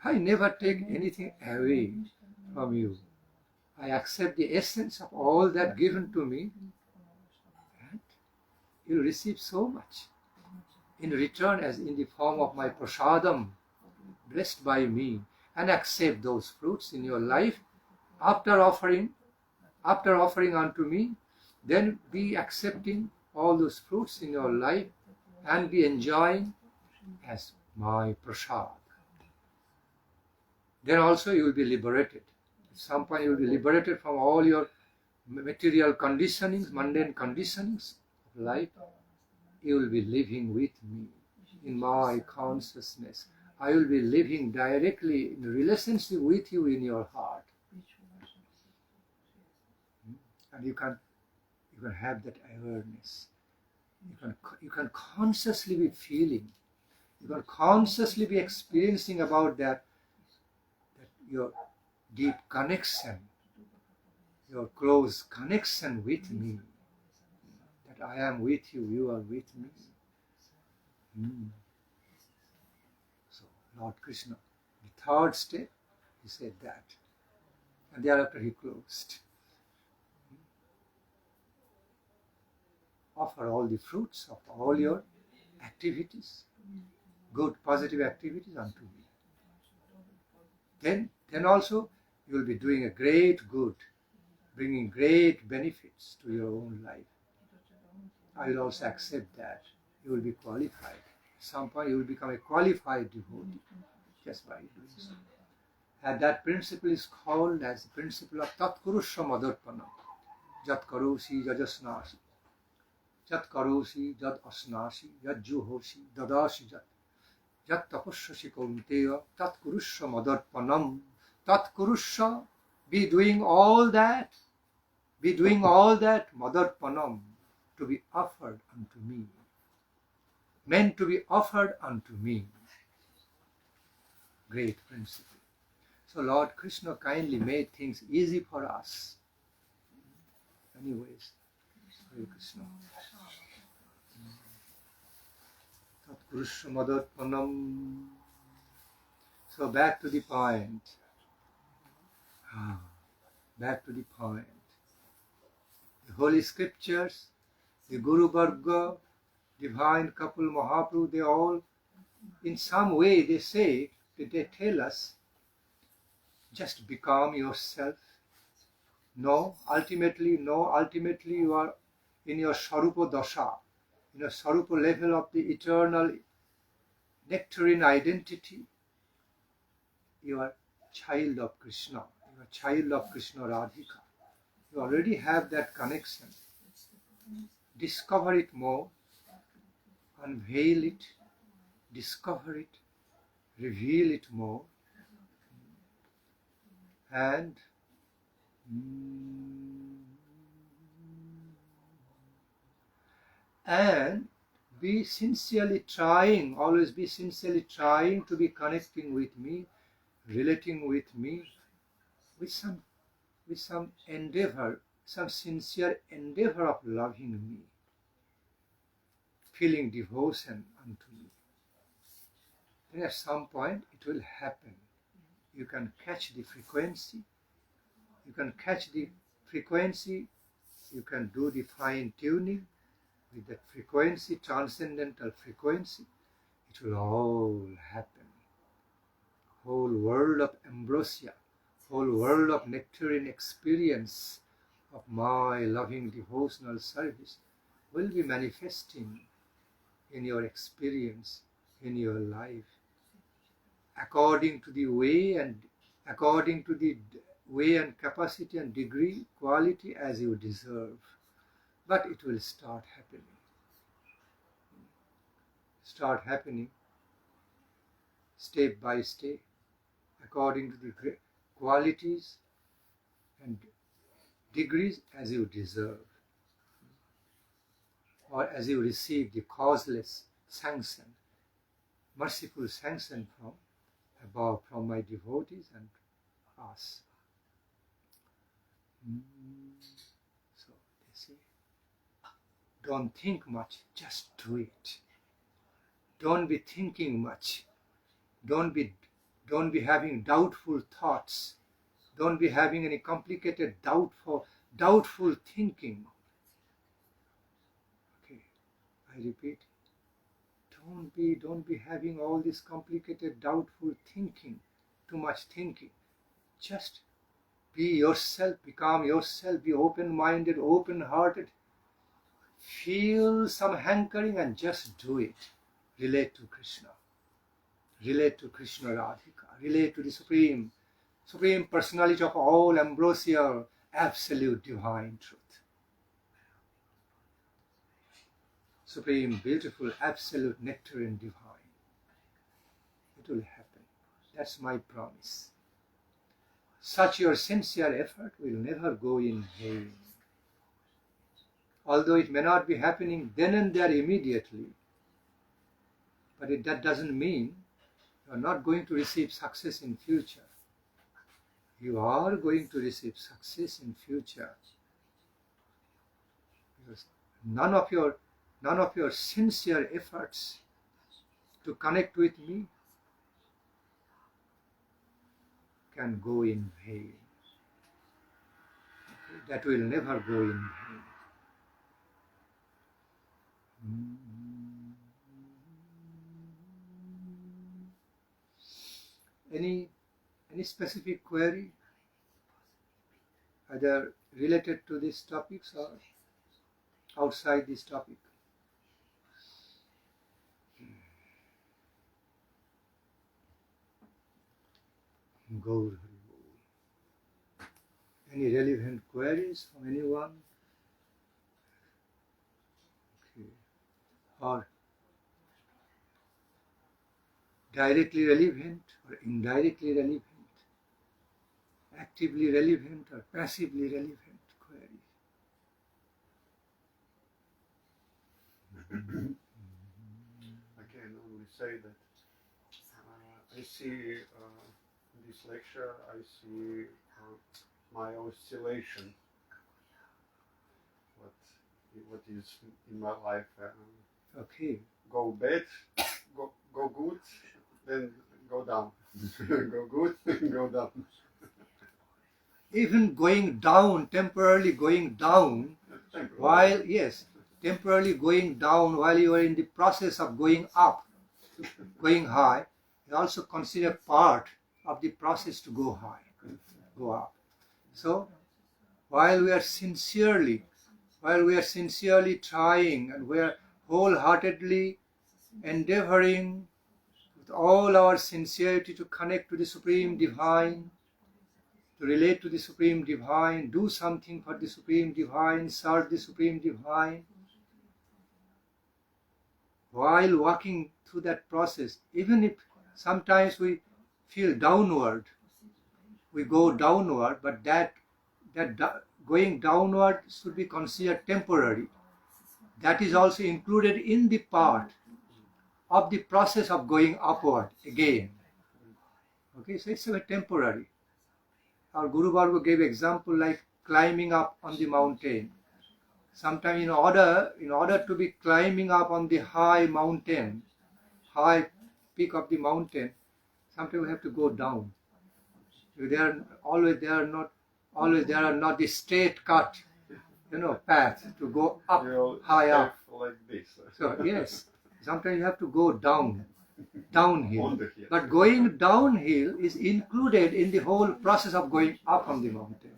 S1: I never take anything away from you. I accept the essence of all that given to me, and you receive so much in return as in the form of my prasadam, blessed by me, and accept those fruits in your life. After offering unto me, then be accepting all those fruits in your life and be enjoying as my prasad. Then also you will be liberated. At some point you will be liberated from all your material conditionings, mundane conditionings of life. You will be living with me in my consciousness. I will be living directly in relationship with you in your heart. And you can have that awareness. You can consciously be feeling. You can consciously be experiencing about that your deep connection, your close connection with me. That I am with you, you are with me. So Lord Krishna, the third step, he said that. And thereafter he closed. Offer all the fruits of all your activities, good positive activities unto me. Then also you will be doing a great good, bringing great benefits to your own life. I will also accept that. You will be qualified. At some point you will become a qualified devotee just by doing so. And that principle is called as the principle of Tatkurusha Madarpanam. Jat karosi jajasnasi. Jat karosi jad asnasi. Jat juhosi dadasi jat. Jat tapushasi kaunteya. Tatkurusha Madarpanam. Tatkurusha, be doing all that. Be doing all that, Madarpanam, to be offered unto me. Meant to be offered unto me. Great principle. So Lord Krishna kindly made things easy for us. Anyways, Hare Krishna. Tatkurusha Madarpanam. So back to the point. Back to the point. The Holy Scriptures, the Guru Varga, Divine Couple Mahaprabhu, they all, in some way they say, they tell us, just become yourself. No, ultimately you are in your Sarupa Dasha, in your Sarupa level of the eternal nectarine identity. You are child of Krishna, you are child of Krishna Radhika. You already have that connection. Discover it more, unveil it, discover it, reveal it more, and be sincerely trying, always be sincerely trying to be connecting with me, relating with me, with some endeavor, some sincere endeavor of loving me, feeling devotion unto me. Then at some point it will happen. You can catch the frequency, you can do the fine tuning with that frequency, transcendental frequency. It will all happen. Whole world of ambrosia, whole world of nectarine experience of my loving devotional service will be manifesting in your experience, in your life, according to the way and capacity and degree, quality as you deserve. But it will start happening step by step, according to the qualities and degrees as you deserve, or as you receive the causeless sanction, merciful sanction from above, from my devotees and us. So they say, don't think much, just do it. Don't be thinking much. Don't be having doubtful thoughts. Don't be having any complicated doubtful thinking. Okay, I repeat. Don't be having all this complicated doubtful thinking, too much thinking. Just be yourself, become yourself, be open-minded, open-hearted. Feel some hankering and just do it. Relate to Krishna. Relate to Krishna Radhika. Relate to the Supreme Personality of all ambrosia, absolute divine truth. Supreme, beautiful, absolute nectarine divine. It will happen. That's my promise. Such your sincere effort will never go in vain. Although it may not be happening then and there immediately, but that doesn't mean you are not going to receive success in future. You are going to receive success in future. Because none of your sincere efforts to connect with me can go in vain. Okay? That will never go in vain. Any specific query, either related to these topics or outside this topic? Gaur Hari Bol. Any relevant queries from anyone? Okay. Or directly relevant or indirectly relevant? Actively relevant or passively relevant query?
S2: I can only say that I see this lecture, I see my oscillation, what is in my life.
S1: Okay.
S2: Go bad, go good, then go down. Go good, go down.
S1: Even going down, temporarily going down, while, yes, temporarily going down while you are in the process of going up, going high, is also considered part of the process to go high, go up. So, while we are sincerely trying and we are wholeheartedly endeavoring with all our sincerity to connect to the Supreme Divine, to relate to the Supreme Divine, do something for the Supreme Divine, serve the Supreme Divine. While walking through that process, even if sometimes we feel downward, we go downward, but that going downward should be considered temporary. That is also included in the part of the process of going upward again. Okay, so it's a temporary. Our Guru Varga gave example like climbing up on the mountain. Sometimes in order to be climbing up on the high mountain, high peak of the mountain, sometimes we have to go down. There are not the straight cut, path to go up, high up.
S2: Like this.
S1: So yes, sometimes you have to go downhill. But going downhill is included in the whole process of going up on the mountain.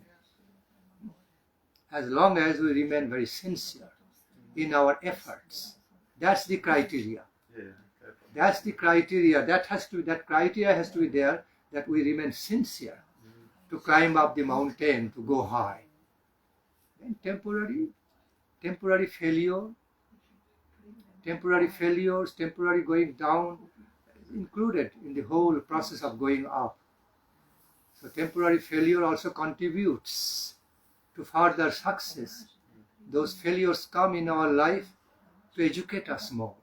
S1: As long as we remain very sincere in our efforts, that's the criteria. That's the criteria. That criteria has to be there, that we remain sincere to climb up the mountain, to go high. Then temporary failures, temporary going down is included in the whole process of going up. So temporary failure also contributes to further success. Those failures come in our life to educate us more,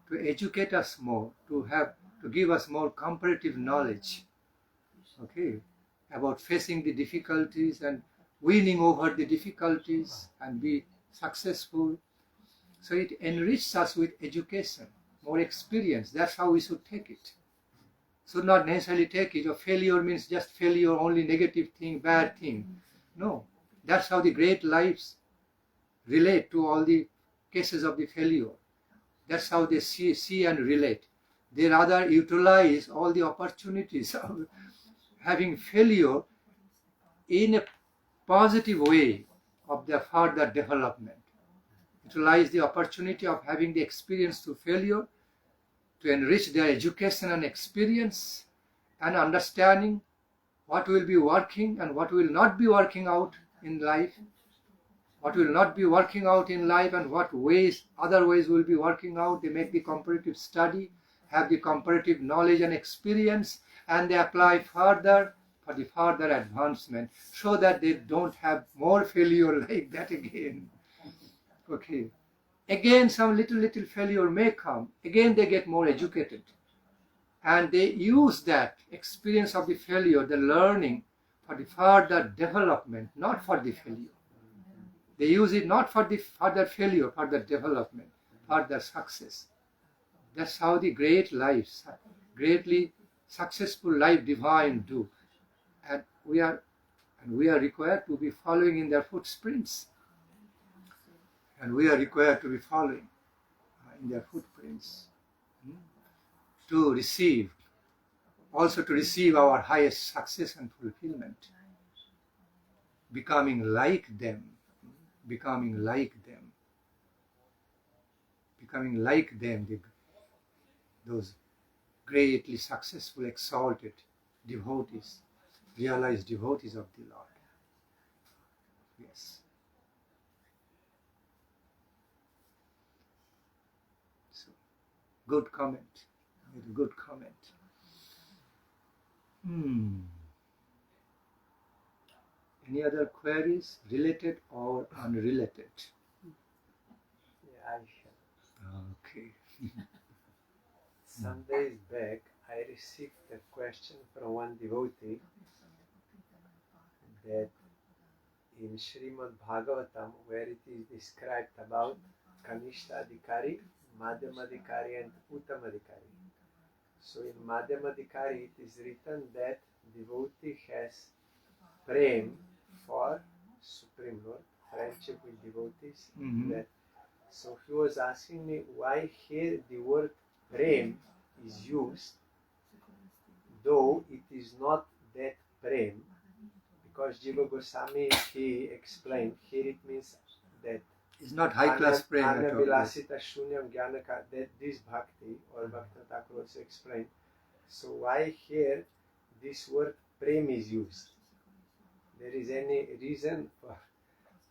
S1: to give us more comparative knowledge, okay, about facing the difficulties and winning over the difficulties and be successful. So it enriches us with education, more experience. That's how we should take it. Should not necessarily take it, or failure means just failure, only negative thing, bad thing. No, that's how the great lives relate to all the cases of the failure. That's how they see and relate. They rather utilize all the opportunities of having failure in a positive way of their further development. Utilize the opportunity of having the experience through failure to enrich their education and experience and understanding what will be working and what will not be working out in life, and what other ways will be working out. They make the comparative study, have the comparative knowledge and experience, and they apply further for the further advancement, so that they don't have more failure like that again. Okay. Again, some little failure may come. Again, they get more educated. And they use that experience of the failure, the learning, for the further development, not for the failure. They use it not for the further failure, for the development, further success. That's how the great lives, greatly successful life divine do. And we are required to be following in their footprints. And we are required to be following in their footprints. To receive our highest success and fulfillment. Becoming like them, those greatly successful, exalted devotees, realized devotees of the Lord. Yes. So, good comment. Good comment. Any other queries, related or unrelated?
S3: Yeah, I shall.
S1: Okay.
S3: Some days back, I received a question from one devotee that in Srimad Bhagavatam, where it is described about Kanishta Adhikari, Madhyama Adhikari and Uttama Adhikari. So in Madhyama Adhikari, it is written that devotee has prem for Supreme Lord, friendship with devotees. That, so he was asking me why here the word prem is used, though it is not that prem, because Jiva Goswami, he explained, here it means that
S1: it's not high class prem at all.
S3: Anabilasita Shunyam Jnanaka, that this Bhakti, or Bhakti Thakur also explained. So why here this word prem is used? There is any reason for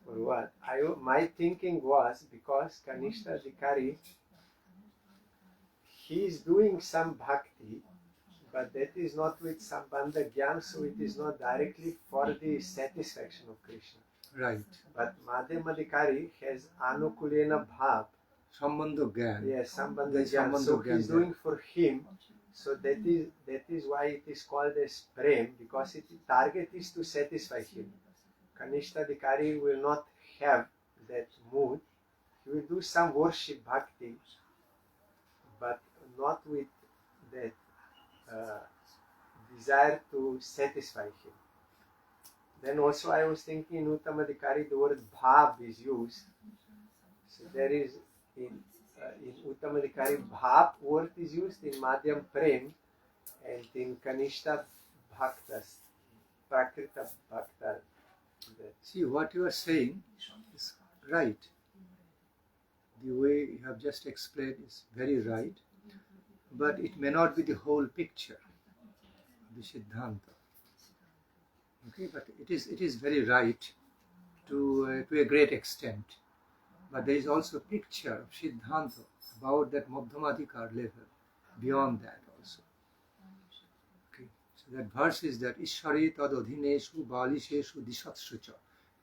S3: what? My thinking was because Kanishta Adhikari, he is doing some bhakti, but that is not with Sambandha Gyan, so it is not directly for the satisfaction of Krishna.
S1: Right.
S3: But Madhyama Adhikari has Anukulena Bhav.
S1: Sambandha Gyan.
S3: Yes, Sambandha Gyan. So he is doing for him. So that is why it is called as Prem, because its target is to satisfy him. Kanishta Adhikari will not have that mood. He will do some worship bhakti, but not with that desire to satisfy him. Then also I was thinking in Uttama Adhikari the word bhav is used. So there is in Uttama Adhikari bhav word is used, in Madhyam prem, and in Kanishta bhaktas, prakrita bhakta.
S1: See, what you are saying is right. The way you have just explained is very right, but it may not be the whole picture of the Siddhanta. Okay, but it is very right to a great extent. But there is also a picture of Siddhanta about that Madhyamadhikar level, beyond that also. Okay, so that verse is that Ishwari tad adhineshu balisheshu disatsucha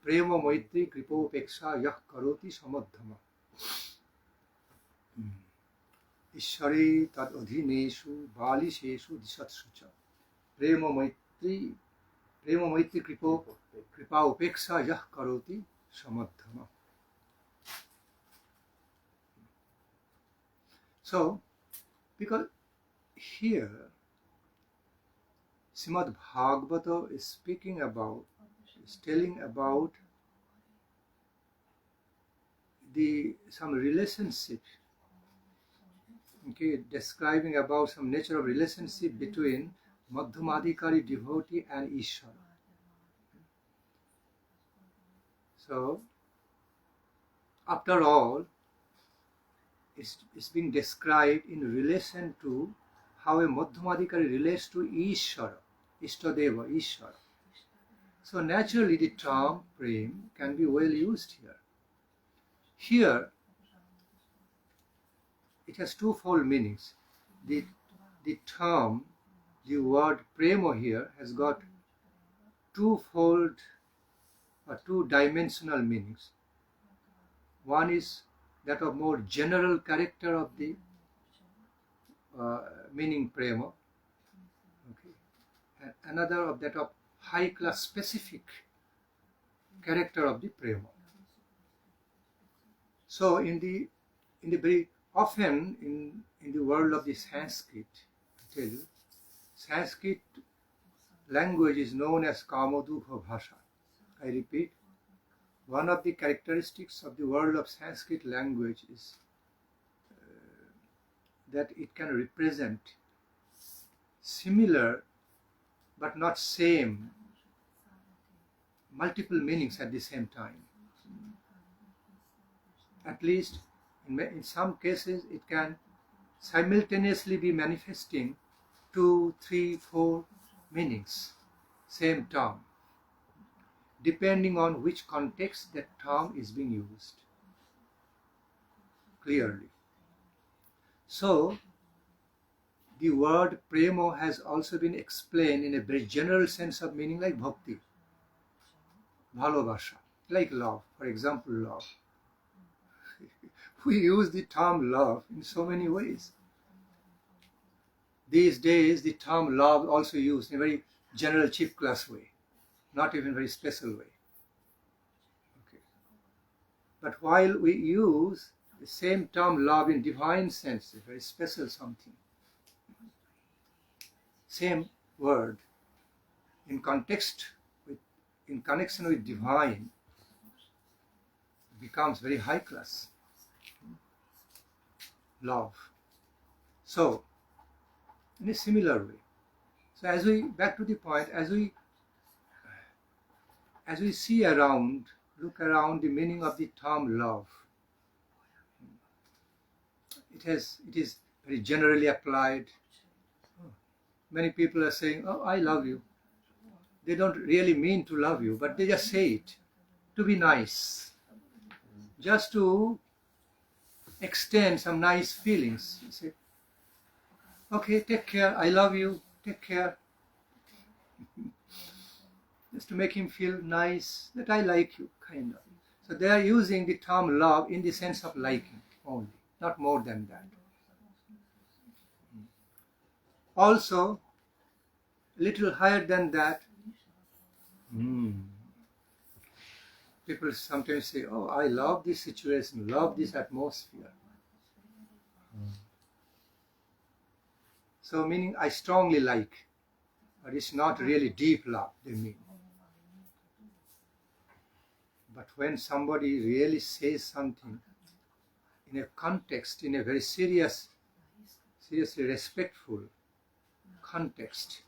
S1: prema maitri kripopeksha yah karoti samadhama. Ishwari tad adhineshu balisheshu disatsucha prema maitri kripa upeksha yah karoti samadhama. So, because here Srimad Bhagavata is speaking about, is telling about some relationship, okay, describing about some nature of relationship between Madhyamadhikari devotee and Ishvara. So, after all, it's being described in relation to how a Madhyamadhikari relates to Ishvara, Ishtadeva, Ishvara. So naturally the term prem can be well used here. Here, it has twofold meanings. The term, the word prema here has got twofold or two-dimensional meanings. One is that of more general character of the meaning prema, okay, and another of that of high-class specific character of the prema. So in the very often in the world of the Sanskrit, I tell you, Sanskrit language is known as Kamadukha Bhasha. I repeat, one of the characteristics of the world of Sanskrit language is that it can represent similar but not same, multiple meanings at the same time. At least in some cases it can simultaneously be manifesting 2, 3, 4 meanings, same term, depending on which context that term is being used. Clearly. So, the word prema has also been explained in a very general sense of meaning like bhakti, bhalobasha, like love, for example, love. We use the term love in so many ways. These days, the term love also used in a very general cheap class way, not even very special way. Okay. But while we use the same term love in divine sense, a very special something, same word in context in connection with divine becomes very high class. Love. So, in a similar way. So as we, back to the point, as we see around, look around the meaning of the term love, it is very generally applied. Many people are saying, oh, I love you. They don't really mean to love you, but they just say it to be nice, just to extend some nice feelings. You say, okay, take care, I love you, take care. Just to make him feel nice, that I like you, kind of. So they are using the term love in the sense of liking only, not more than that. Also, a little higher than that, people sometimes say, oh, I love this situation, love this atmosphere. So meaning I strongly like, but it's not really deep love, they mean. But when somebody really says something in a context, in a very seriously respectful context,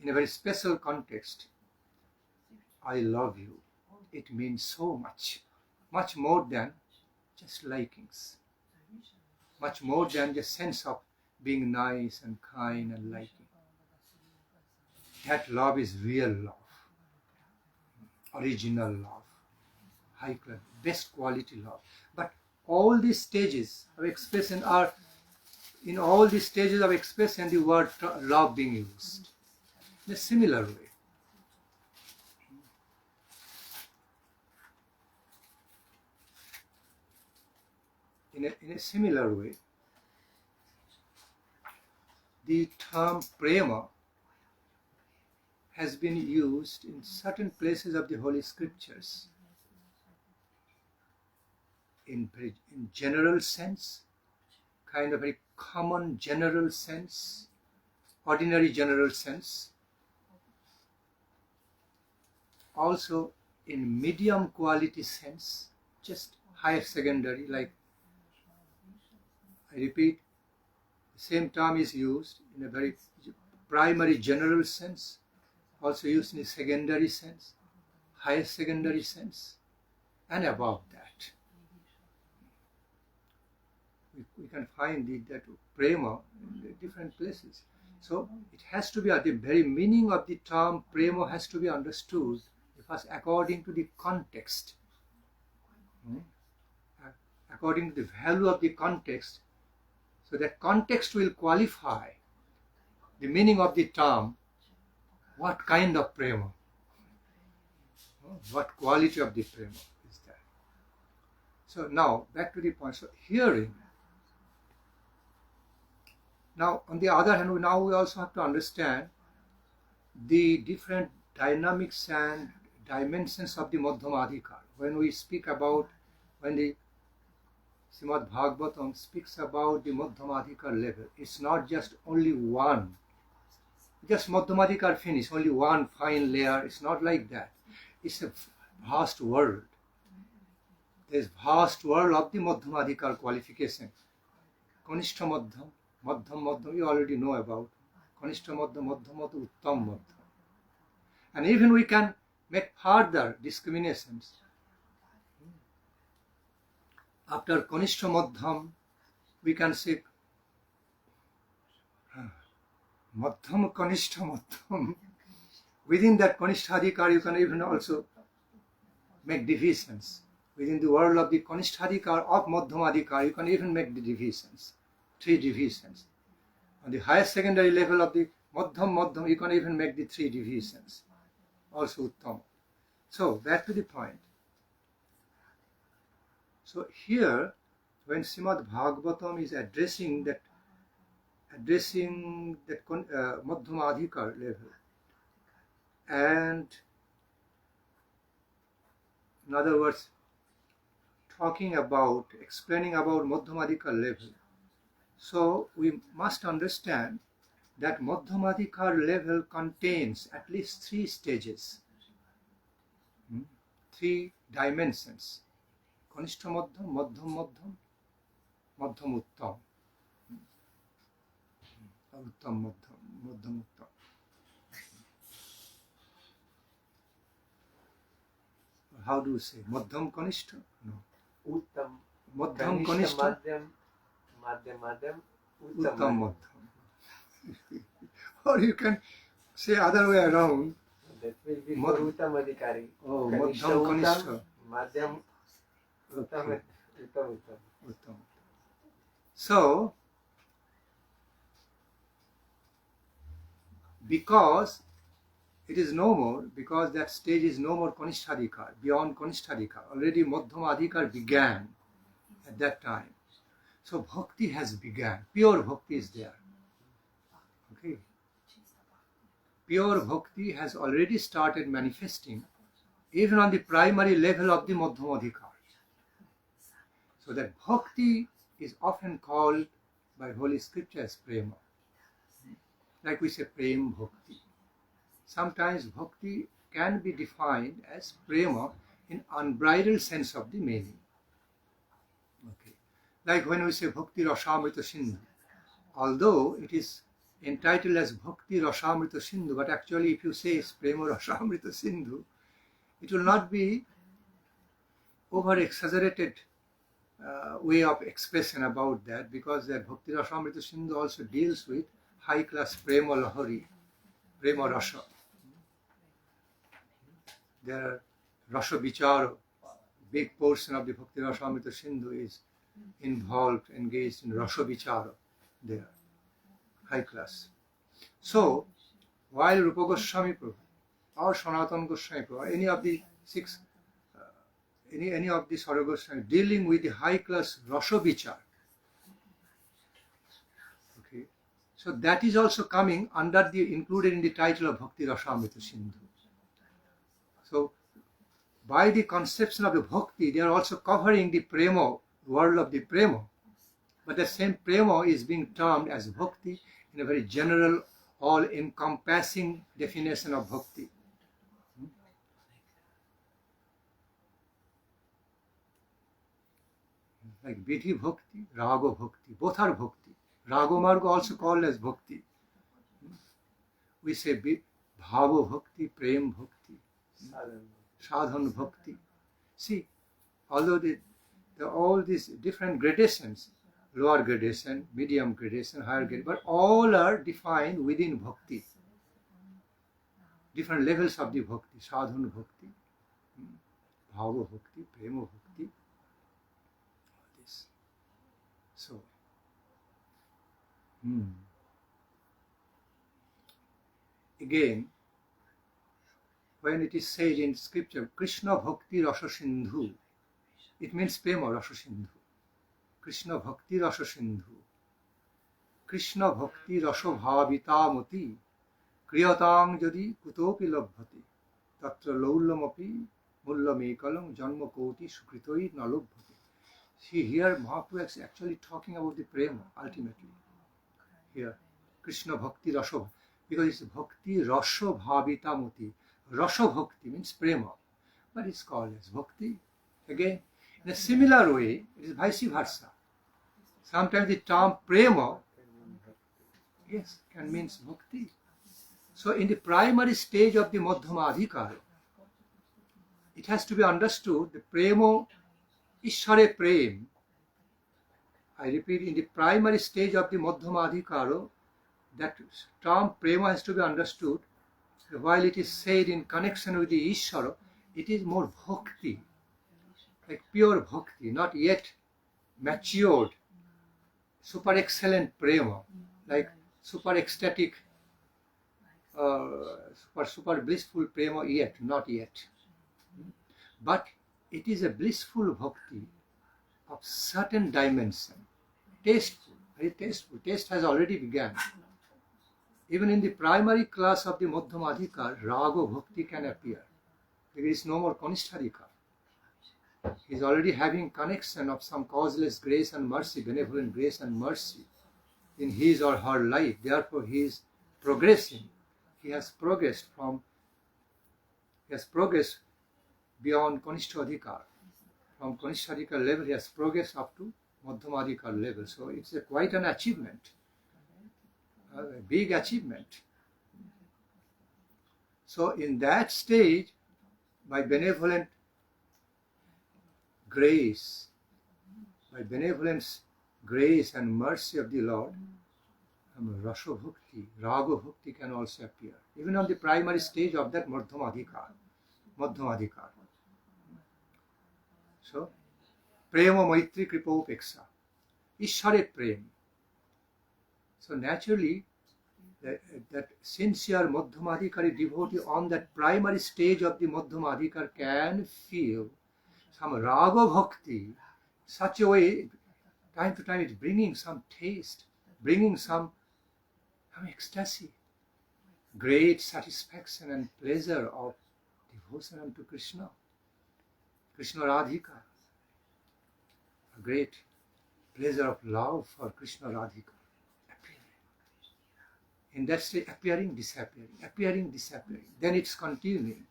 S1: in a very special context, I love you, it means so much, much more than just likings, much more than just sense of being nice and kind and liking. That love is real love, original love, high class, best quality love. But all these stages of expression are, in all these stages of expression, the word love being used in a similar way. In a similar way, the term prema has been used in certain places of the Holy Scriptures in general sense, kind of a common general sense, ordinary general sense, also in medium quality sense, just higher secondary, like I repeat, the same term is used in a very primary general sense, also used in a secondary sense, higher secondary sense, and above that. We can find that prema in different places. So it has to be, the very meaning of the term prema has to be understood because according to the context, according to the value of the context, so that context will qualify the meaning of the term, what kind of prema, what quality of the prema is that. So now, back to the point. So hearing. Now, on the other hand, now we also have to understand the different dynamics and dimensions of the Madhyamadhikar. When we speak about, when the Srimad Bhagavatam speaks about the Madhyamadhikar level, it's not just only one. Just Madhyamadhikar finish, only one fine layer. It's not like that. It's a vast world. There's vast world of the Madhyamadhikar qualification. Kanishta Madhyam, Madhyam Madhyam, you already know about. Kanishta Madhyam, Madhyam Madhyam, Uttam Madhyam. And even we can make further discriminations. After Kanishta Madhyam, we can say Madhyam, Kanishta, Madhyam. Within that Kanishtadhikar, you can even also make divisions. Within the world of the Kanishtadhikar of Madhyamadhikar, you can even make the divisions, 3 divisions. On the higher secondary level of the Madhyam, you can even make the 3 divisions, also Uttam. So, back to the point. So, here, when Srimad Bhagavatam is addressing that Madhyamadhikar level, and in other words, explaining about Madhyamadhikar level. So we must understand that Madhyamadhikar level contains at least 3 stages, 3 dimensions. Kanishta Madhyam, Madhyam Madhyam, Madhyam Uttam. Uttam Madhyam, Madhyam Uttam. How do you say? Madhyam Kanishta? No.
S3: Uttam.
S1: Madhyam Kanishta.
S3: Madhyam.
S1: Uttam Madhyam. Or you can say other way around.
S3: That will be for Uttamadhikari.
S1: Oh, Madhyam Kanishta.
S3: Madhyam Uttam.
S1: So, because it is no more, because that stage is no more Kanishtadhikar, beyond Kanishtadhikar. Already Madhyamadhikar began at that time. So Bhakti has begun. Pure Bhakti is there. Okay. Pure Bhakti has already started manifesting even on the primary level of the Madhyamadhikar. So that Bhakti is often called by Holy Scripture as Prema. Like we say Prem Bhakti. Sometimes Bhakti can be defined as Prema in unbridled sense of the meaning. Okay. Like when we say Bhakti Rasamrita Sindhu, although it is entitled as Bhakti Rasamrita Sindhu, but actually if you say it's Prema Rasamrita Sindhu, it will not be over-exaggerated way of expression about that, because that Bhakti Rasamrita Sindhu also deals with high-class Prema Lahari, Prema Rasa. There are Rasa Vichara, big portion of the Bhakti Rasamrita Sindhu is involved, engaged in Rasa Vichara there, high class. So, while Rupa Goswami Prabhu or Sanatana Goswami Prabhu or any of the 6, any of the Sara Goswami dealing with the high class Rasa Vichara, okay, so that is also coming under the, included in the title of Bhakti Rasamrita Sindhu. So, by the conception of the Bhakti, they are also covering the Prema, world of the Prema. But the same Prema is being termed as Bhakti in a very general, all-encompassing definition of Bhakti. Like Vidhi Bhakti, Raga Bhakti, both are Bhakti. Raga Marga also called as Bhakti. We say Bhava Bhakti, Prem Bhakti, Sadhana Bhakti. See, although all these different gradations, lower gradation, medium gradation, higher gradation, but all are defined within Bhakti. Different levels of the Bhakti, Sadhana Bhakti, Bhava Bhakti, Prema Bhakti, all this. So, again, when it is said in scripture, Krishna Bhakti Rasa Sindhu, it means Prema Rasa Sindhu. Krishna Bhakti Rasa Sindhu. Krishna Bhakti Rasa Bhavita Mati. Kriyatang Jadi Kutopi Labhati. Tatra Laulamapi Mullamekalam Janma Koti Sukritoi Nalubhati. See, here Mahaprabhu is actually talking about the Prema ultimately. Here, Krishna Bhakti Rasa, because it's Bhakti Rasa Bhavita Mati. Rasa Bhakti means Prema, but it's called as Bhakti. Again, in a similar way, it is vice versa. Sometimes the term Prema, yes, can mean Bhakti. So in the primary stage of the Madhyamadhikar, it has to be understood the Prema, Ishare Prem. I repeat, in the primary stage of the Madhyamadhikar, that term prema has to be understood. While it is said in connection with the Ishvara, it is more bhakti, like pure bhakti, not yet matured, super excellent prema, like super ecstatic, super blissful prema yet, not yet. But it is a blissful bhakti of certain dimension, tasteful, very tasteful. Taste has already begun. Even in the primary class of the Madhyamadhikar, Raga Bhakti can appear. There is no more Kanishthadhikar. He is already having connection of some causeless grace and mercy, benevolent grace and mercy in his or her life. Therefore, he is progressing. He has progressed beyond Kanishthadhikar. From Kanishthadhikar level, he has progressed up to Madhyamadhikar level. So it's quite an achievement. A big achievement. So in that stage, by benevolent grace, by benevolence, grace and mercy of the Lord, Rasa Bhakti, Raga Bhakti can also appear, even on the primary stage of that Madhyamadhikar. So, Prema Maitri Kripa Upeksha, Ishvare Prem. So naturally, that sincere Madhyamadhikari devotee on that primary stage of the Madhyamadhikar can feel some Raga Bhakti, such a way, time to time it's bringing some taste, bringing some ecstasy, great satisfaction and pleasure of devotion unto Krishna, Krishna Radhika, a great pleasure of love for Krishna Radhika. In that state, appearing, disappearing, then it's continuing.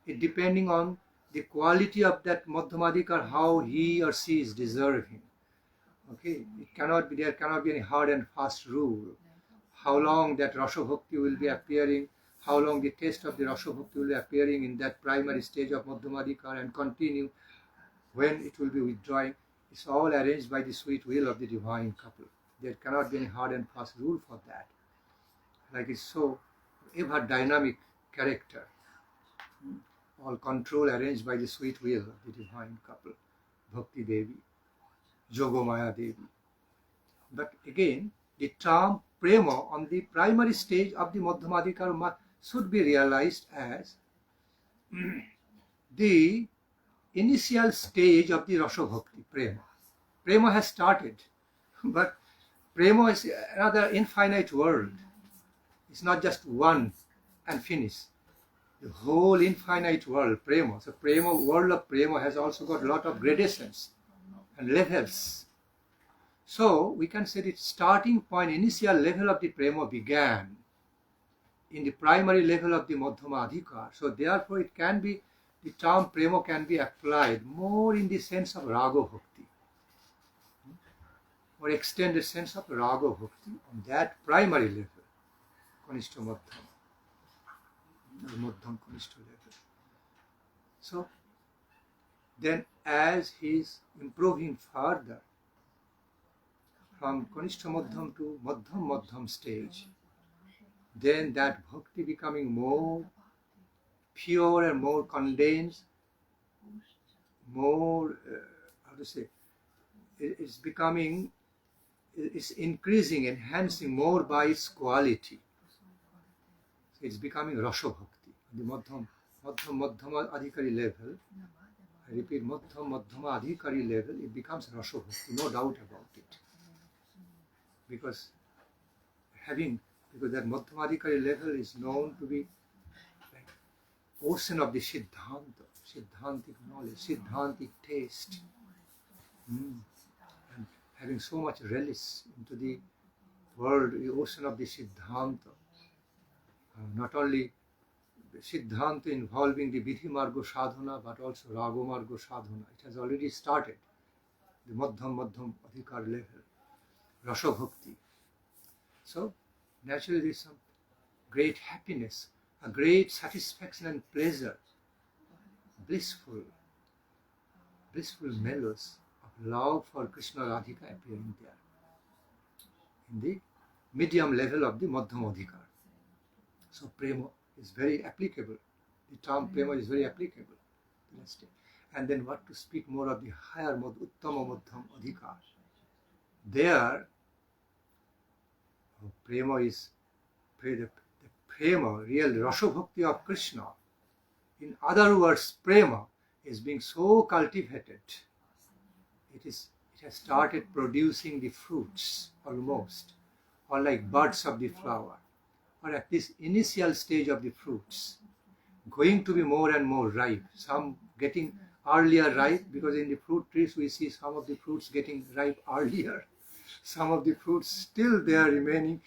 S1: It depending on the quality of that Madhyamadhikar, how he or she is deserving. Okay, there cannot be any hard and fast rule. How long that Rasa Bhakti will be appearing, how long the taste of the Rasa Bhakti will be appearing in that primary stage of Madhyamadhikar and continue, when it will be withdrawing. It's all arranged by the sweet will of the divine couple. There cannot be any hard and fast rule for that. Like it's so ever dynamic character, all control arranged by the sweet will of the divine couple, Bhakti Devi, Yogamaya Devi. But again, the term prema on the primary stage of the Madhyamadhikar should be realized as the initial stage of the Rasa Bhakti, prema. Prema has started, but prema is another infinite world. It's not just one and finish. The whole infinite world, prema. So world of prema has also got a lot of gradations and levels. So we can say the starting point, initial level of the prema began in the primary level of the Madhyamadhikar. So therefore it can be, the term prema can be applied more in the sense of Raga Bhakti, or extended sense of Raga Bhakti on that primary level. Kanishta Madhyam, Madhyam Kanishta level. So then as he is improving further from Kanishta Madhyam to Madhyam stage, then that bhakti becoming more pure and more condensed, more, it's increasing, enhancing more by its quality. It's becoming Rasa Bhakti. The Madhyama Adhikari level, I repeat, Madhyama Adhikari level, it becomes Rasa Bhakti, no doubt about it. Because that Madhyama Adhikari level is known to be like ocean of the Siddhanta, Siddhantic knowledge, Siddhantic taste. And having so much relish into the world, the ocean of the Siddhanta. Not only Siddhanta involving the Vidhi Marga sadhana, but also Raga Marga sadhana. It has already started, the Madhyam Adhikar level, Rasa Bhakti. So, naturally there is some great happiness, a great satisfaction and pleasure, blissful mellows of love for Krishna Radhika appearing there in the medium level of the Madhyamadhikar. So prema is very applicable. The term prema is very applicable. And then what to speak more of the higher Uttama Madhyam Adhikar. There, prema is the prema, real Rasa Bhakti of Krishna. In other words, prema is being so cultivated. It has started producing the fruits almost, or like buds of the flower, or at this initial stage of the fruits, going to be more and more ripe. Some getting earlier ripe, because in the fruit trees we see some of the fruits getting ripe earlier. Some of the fruits still they are remaining,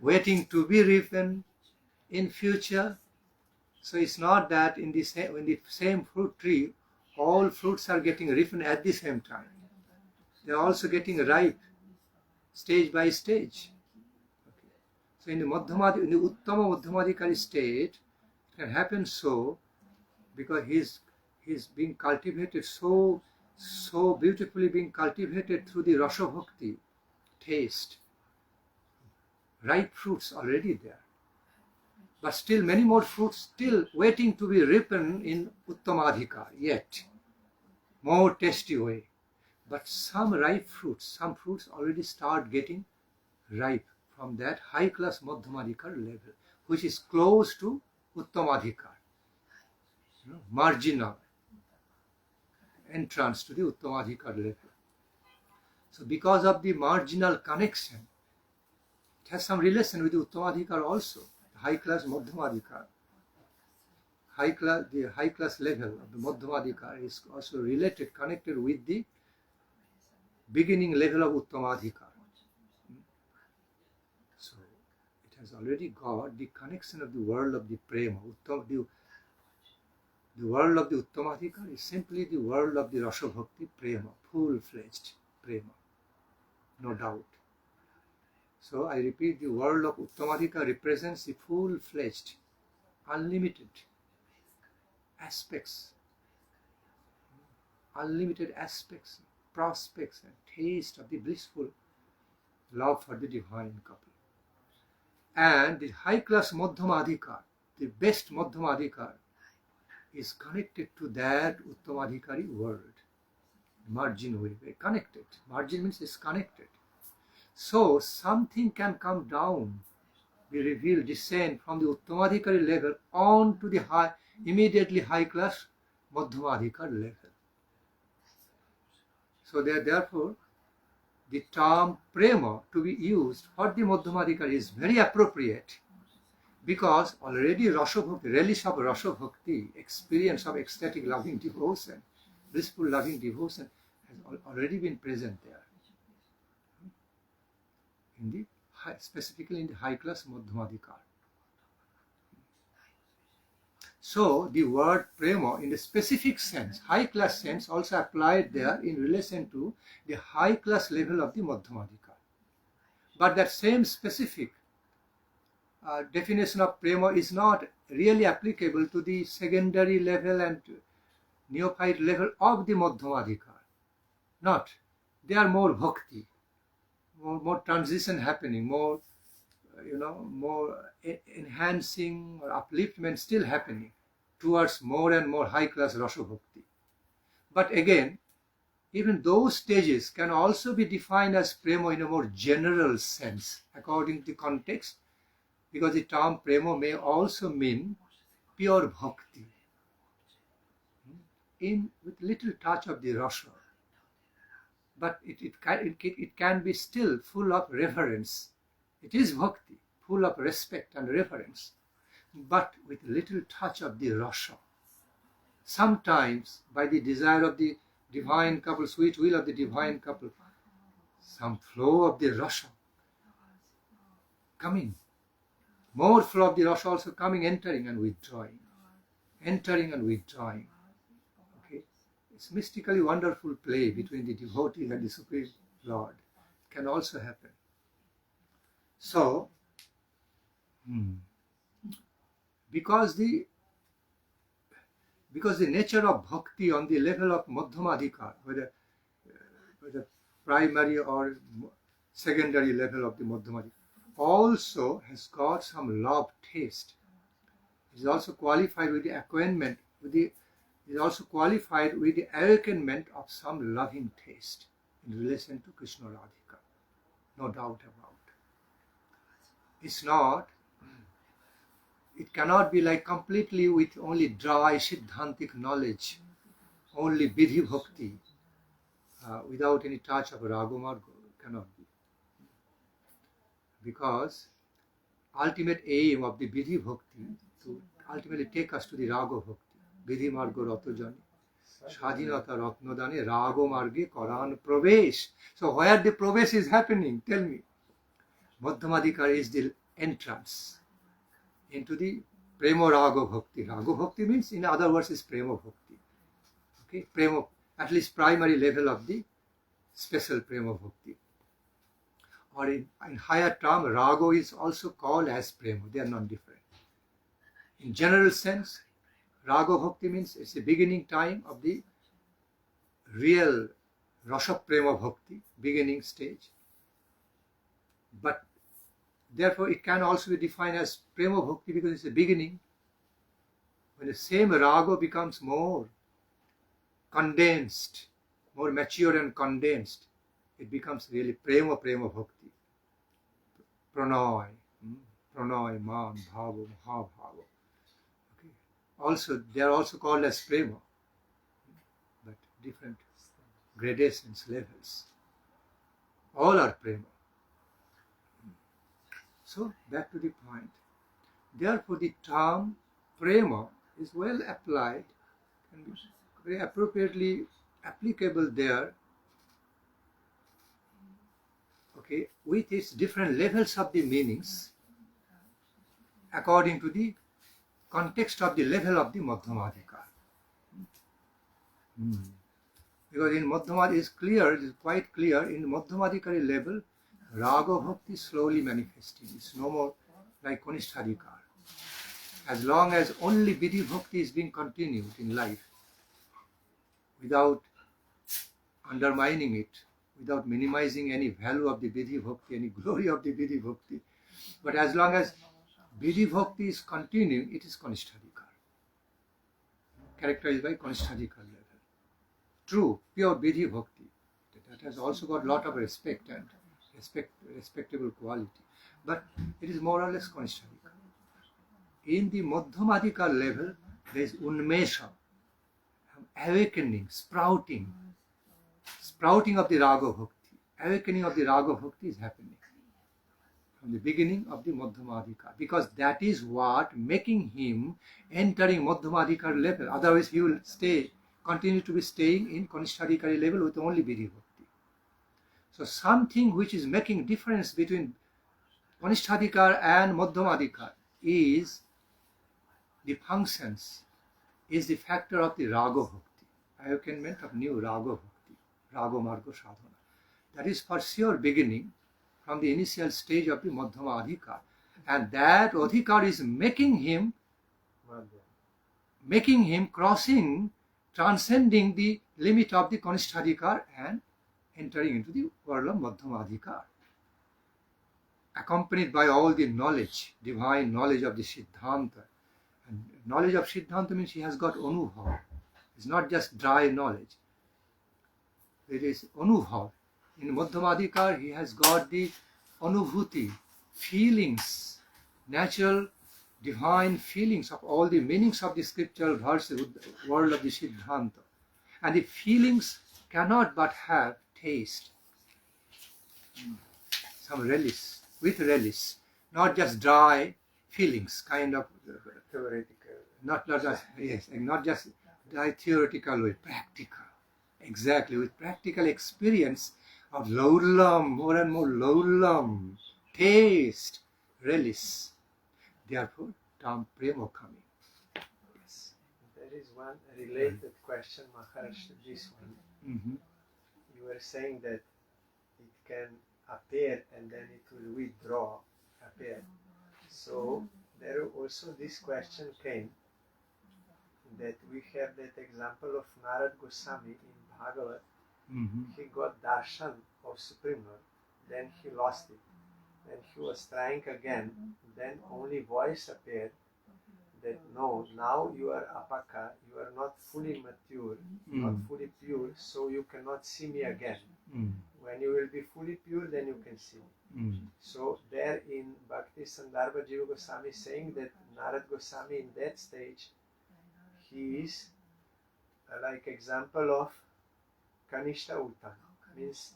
S1: waiting to be ripened in future. So it's not that in the same fruit tree, all fruits are getting ripened at the same time. They are also getting ripe, stage by stage. Okay. So in the Uttama Madhyamadhikari state, it can happen so, because he's being cultivated so beautifully, being cultivated through the Rasa Bhakti taste. Ripe fruits already there. But still many more fruits still waiting to be ripened in Uttamadhikar yet. More tasty way. But some ripe fruits, some fruits already start getting ripe from that high class Madhyamadhikar level, which is close to Uttamadhikar. Marginal entrance to the Uttamadhikar level. So because of the marginal connection, it has some relation with the Uttamadhikar also. High class Madhyamadhikar, the high class level of the Madhyamadhikar is also related, connected with the beginning level of Uttamadhikar. So it has already got the connection of the world of the prema. The world of the Uttamadhikar is simply the world of the Rasa Bhakti prema, full-fledged prema, no doubt. So I repeat, the world of Uttamadhikar represents the full-fledged, unlimited aspects, prospects and taste of the blissful love for the divine couple. And the high-class Madhyamadhikar, the best Madhyamadhikar, is connected to that Uttamadhikari world. Margin way, connected. Margin means it's connected. So something can come down, be revealed, descend from the Uttamadhikari level on to the immediately high class Madhyamadhikar level. So therefore, the term prema to be used for the Madhyamadhikari is very appropriate, because already Rasa Bhakti, relish of Rasa Bhakti, experience of ecstatic loving devotion, blissful loving devotion has already been present there. Specifically in the high class Madhyamadhikar. So the word prema in the specific sense, high class sense, also applied there in relation to the high class level of the Madhyamadhikar. But that same specific definition of prema is not really applicable to the secondary level and neophyte level of the Madhyamadhikar. Not. They are more bhakti. More transition happening, more enhancing or upliftment still happening towards more and more high class Rasa Bhakti. But again, even those stages can also be defined as prema in a more general sense according to the context, because the term prema may also mean pure bhakti, with little touch of the rasa. But it can be still full of reverence. It is bhakti, full of respect and reverence, but with little touch of the rasa. Sometimes by the desire of the divine couple, sweet will of the divine couple, some flow of the rasa coming, more flow of the rasa also coming, entering and withdrawing, entering and withdrawing. It's mystically wonderful play between the devotee and the Supreme Lord. It can also happen. So, because the nature of bhakti on the level of Madhyamadhikar, whether primary or secondary level of the Madhyamadhikar, also has got some love taste. He is also qualified with the acquaintment, is also qualified with the awakenment of some loving taste in relation to Krishna Radhika. No doubt about. It's not, it cannot be like completely with only dry Siddhantic knowledge, only Vidhi Bhakti, without any touch of Raga-marga, cannot be. Because ultimate aim of the Vidhi Bhakti to ultimately take us to the Raga Bhakti. Vidhi Marga Ratajani, Shadhinata Ratnodane, Raga Marge Koran Pravesh. So where the Pravesh is happening, tell me. Madhyamadikar is the entrance into the Prema Raga Bhakti. Raga Bhakti means, in other words, is Prema Bhakti. Okay, Prema, at least primary level of the special Prema Bhakti. Or in higher term, Raga is also called as Prema. They are not different. In general sense, Raga Bhakti means it's the beginning time of the real Rasa Prema Bhakti, beginning stage. But therefore it can also be defined as Prema Bhakti because it's the beginning. When the same Raga becomes more condensed, more mature and condensed, it becomes really Prema Bhakti. Pranay, Pranay, Man, Bhava, Mahabhava. Okay. Also, they are also called as Prema, but different gradations, levels. All are Prema. So, back to the point. Therefore, the term Prema is well applied and very appropriately applicable there, okay, with its different levels of the meanings according to the context of the level of the Madhyamadikar. Because in Madhyamadikar is clear, it is quite clear, in Madhyamadikari level, Raga Bhakti is slowly manifesting. It's no more like Kanishtadikar. As long as only Vidhi Bhakti is being continued in life, without undermining it, without minimizing any value of the Vidhi Bhakti, any glory of the Vidhi Bhakti. But as long as Vidhi Bhakti is continuing, it is Kanishtadikar, characterized by Kanishtadikar level. True, pure Vidhi Bhakti, that has also got a lot of respect and respectable quality. But it is more or less Kanishtadikar. In the Madhyamadikar level, there is Unmesha, awakening, sprouting of the Raga Bhakti. Awakening of the Raga Bhakti is happening from the beginning of the Madhyamadikar, because that is what making him entering Madhyamadikar level. Otherwise, he will continue to be staying in Kanishtadikari level with only Vidhi Bhakti. So something which is making difference between Kanishtadikar and Madhyamadikar is the functions, is the factor of the Raga Bhakti, awakenment of new Raga Bhakti, Raga Marga Sadhana. That is for sure beginning from the initial stage of the Madhyama Adhikar. And that Adhikar is making him crossing, transcending the limit of the Kanishtadikar and entering into the world of Madhyama Adhikar. Accompanied by all the knowledge, divine knowledge of the Siddhanta. And knowledge of Siddhanta means he has got Anubhav. It's not just dry knowledge. It is Anubhav. In Madhyamadikar, he has got the Anubhuti, feelings, natural, divine feelings of all the meanings of the scriptural verses, world of the Siddhanta. And the feelings cannot but have taste, some relish, with relish, not just dry feelings, kind of
S3: theoretical.
S1: Not just dry theoretical way, practical. Exactly, with practical experience of laulam, more and more laulam, taste, relish. Therefore, term prema coming. Yes.
S3: There is one related question, Maharaj, to this one. You were saying that it can appear and then it will withdraw, appear. So there also this question came, that we have that example of Narad Goswami in Bhagavad. He got darshan of Supreme Lord, then he lost it. and he was trying again, then only voice appeared that no, now you are apaka, you are not fully mature, not fully pure, so you cannot see me again. When you will be fully pure, then you can see me. So there in Bhakti Sandarbha Jiva Goswami saying that Narad Goswami in that stage, he is like example of Kanishta Uttam, means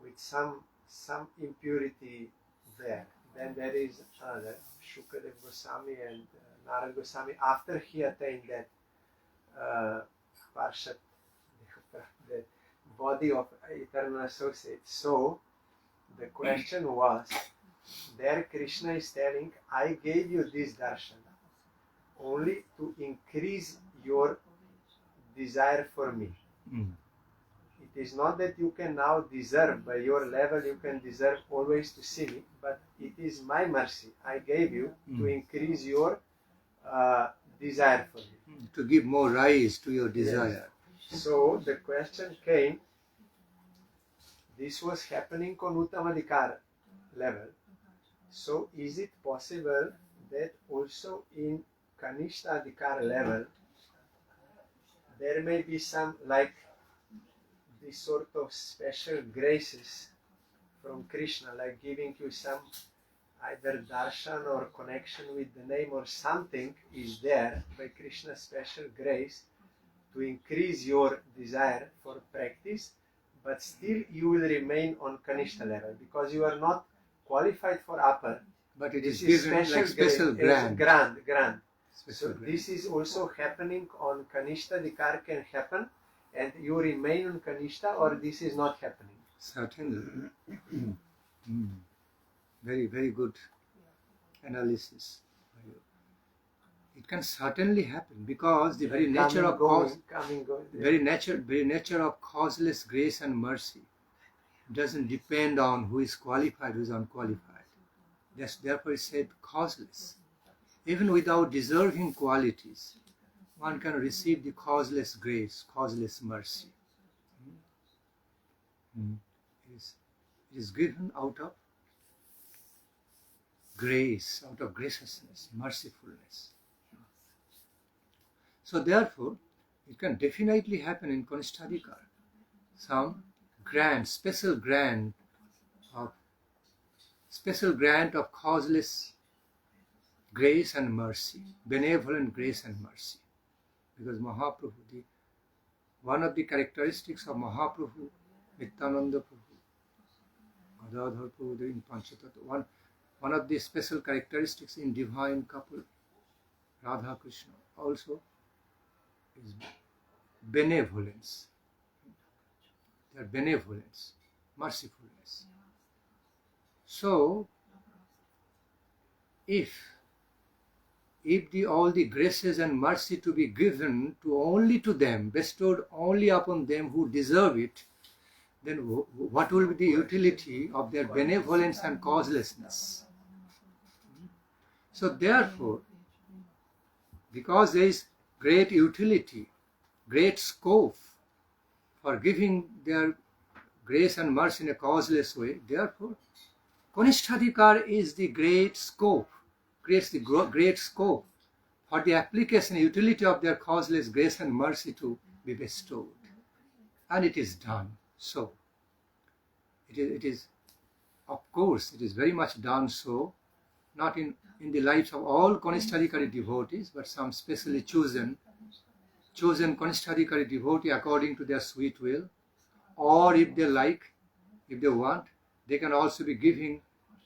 S3: with some impurity there. Then there is another, Shukadev Goswami and Narad Goswami, after he attained that Parshat, the body of eternal associate. So the question was, there Krishna is telling, I gave you this darshan only to increase your desire for me. It is not that you can now deserve, by your level you can deserve always to see me, but it is my mercy I gave you to increase your desire for me.
S1: To give more rise to your desire.
S3: Yes. So the question came, this was happening on Uttamadikar level. So is it possible that also in Kanishta Adhikar level there may be some like this sort of special graces from Krishna, like giving you some either darshan or connection with the name or something is there by Krishna's special grace to increase your desire for practice, but still you will remain on Kanishta level because you are not qualified for upper.
S1: But it is given like special grant.
S3: Grant.
S1: Special
S3: So
S1: grant.
S3: this is also happening on Kanishta, Dikar can happen and you remain on Kanishta, or this is not happening?
S1: Certainly. Very, very good analysis. It can certainly happen because the very nature of very nature of causeless grace and mercy doesn't depend on who is qualified, who is unqualified. Therefore it's said causeless. Even without deserving qualities, one can receive the causeless grace, causeless mercy. It is given out of grace, out of graciousness, mercifulness. So therefore, it can definitely happen in Kanistadikar. Some grant, special grant of causeless grace and mercy, benevolent grace and mercy. Because Mahaprabhu, one of the characteristics of Mahaprabhu, Nityananda Prabhu, Gadadhar Prabhu in Panchatattva, one of the special characteristics in divine couple, Radha Krishna, also is benevolence. Their benevolence, mercifulness. So, if all the graces and mercy to be given only to them, bestowed only upon them who deserve it, then what will be the utility of their benevolence and causelessness? So therefore, because there is great utility, great scope for giving their grace and mercy in a causeless way, therefore, Kanistadikar is the great scope, creates the great scope for the application and utility of their causeless grace and mercy to be bestowed. And it is done so. It is, of course, it is very much done so, not in the lives of all Kanistadikari devotees, but some specially chosen Kanistadikari devotee according to their sweet will, or if they like, if they want, they can also be giving,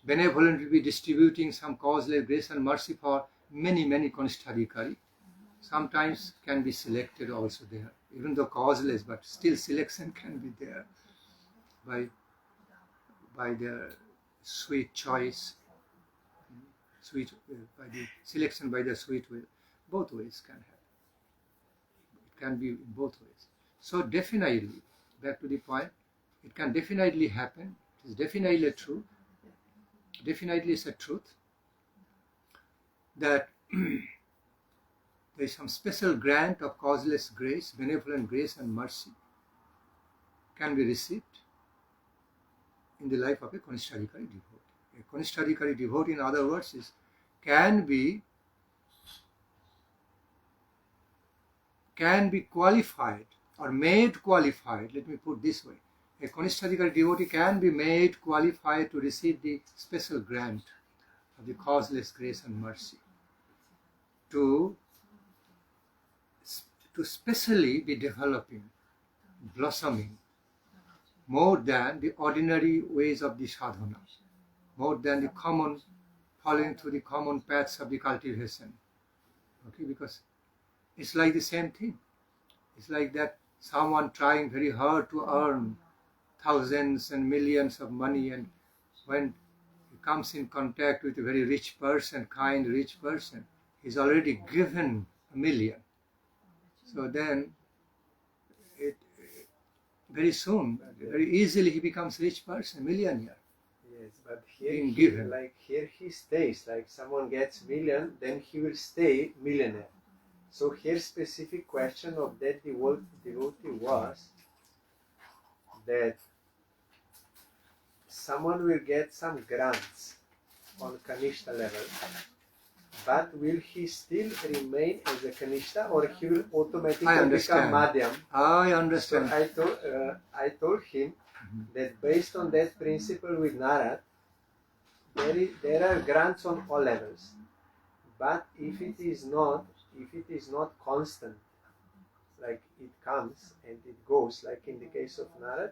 S1: benevolently be distributing some causeless grace and mercy for many Kanistadikari. Sometimes can be selected also there, even though causeless, but still selection can be there by their sweet choice, by the selection by their sweet will. Both ways can happen. It can be in both ways. So definitely, back to the point, it can definitely happen. It is definitely true. Definitely is a truth that there is some special grant of causeless grace, benevolent grace and mercy can be received in the life of a Kanistadikari devotee. A Kanistadikari devotee, in other words, can be qualified or made qualified, let me put this way. A Kanistadikari devotee can be made qualified to receive the special grant of the causeless grace and mercy, to specially be developing, blossoming, more than the ordinary ways of the sadhana, more than the common, following through the common paths of the cultivation. Okay, because it's like the same thing. It's like that someone trying very hard to earn thousands and millions of money, and when he comes in contact with a very rich person, kind rich person, he's already given a million. So then very soon, very easily he becomes rich person, millionaire.
S3: Yes, but here he stays. Like someone gets million, then he will stay millionaire. So here specific question of that devotee was that someone will get some grants on Kanishta level, but will he still remain as a Kanishta, or he will automatically become Madhyam?
S1: I understand.
S3: So I told him that based on that principle with Narad, there are grants on all levels, but if it is not constant, like it comes and it goes, like in the case of Narad,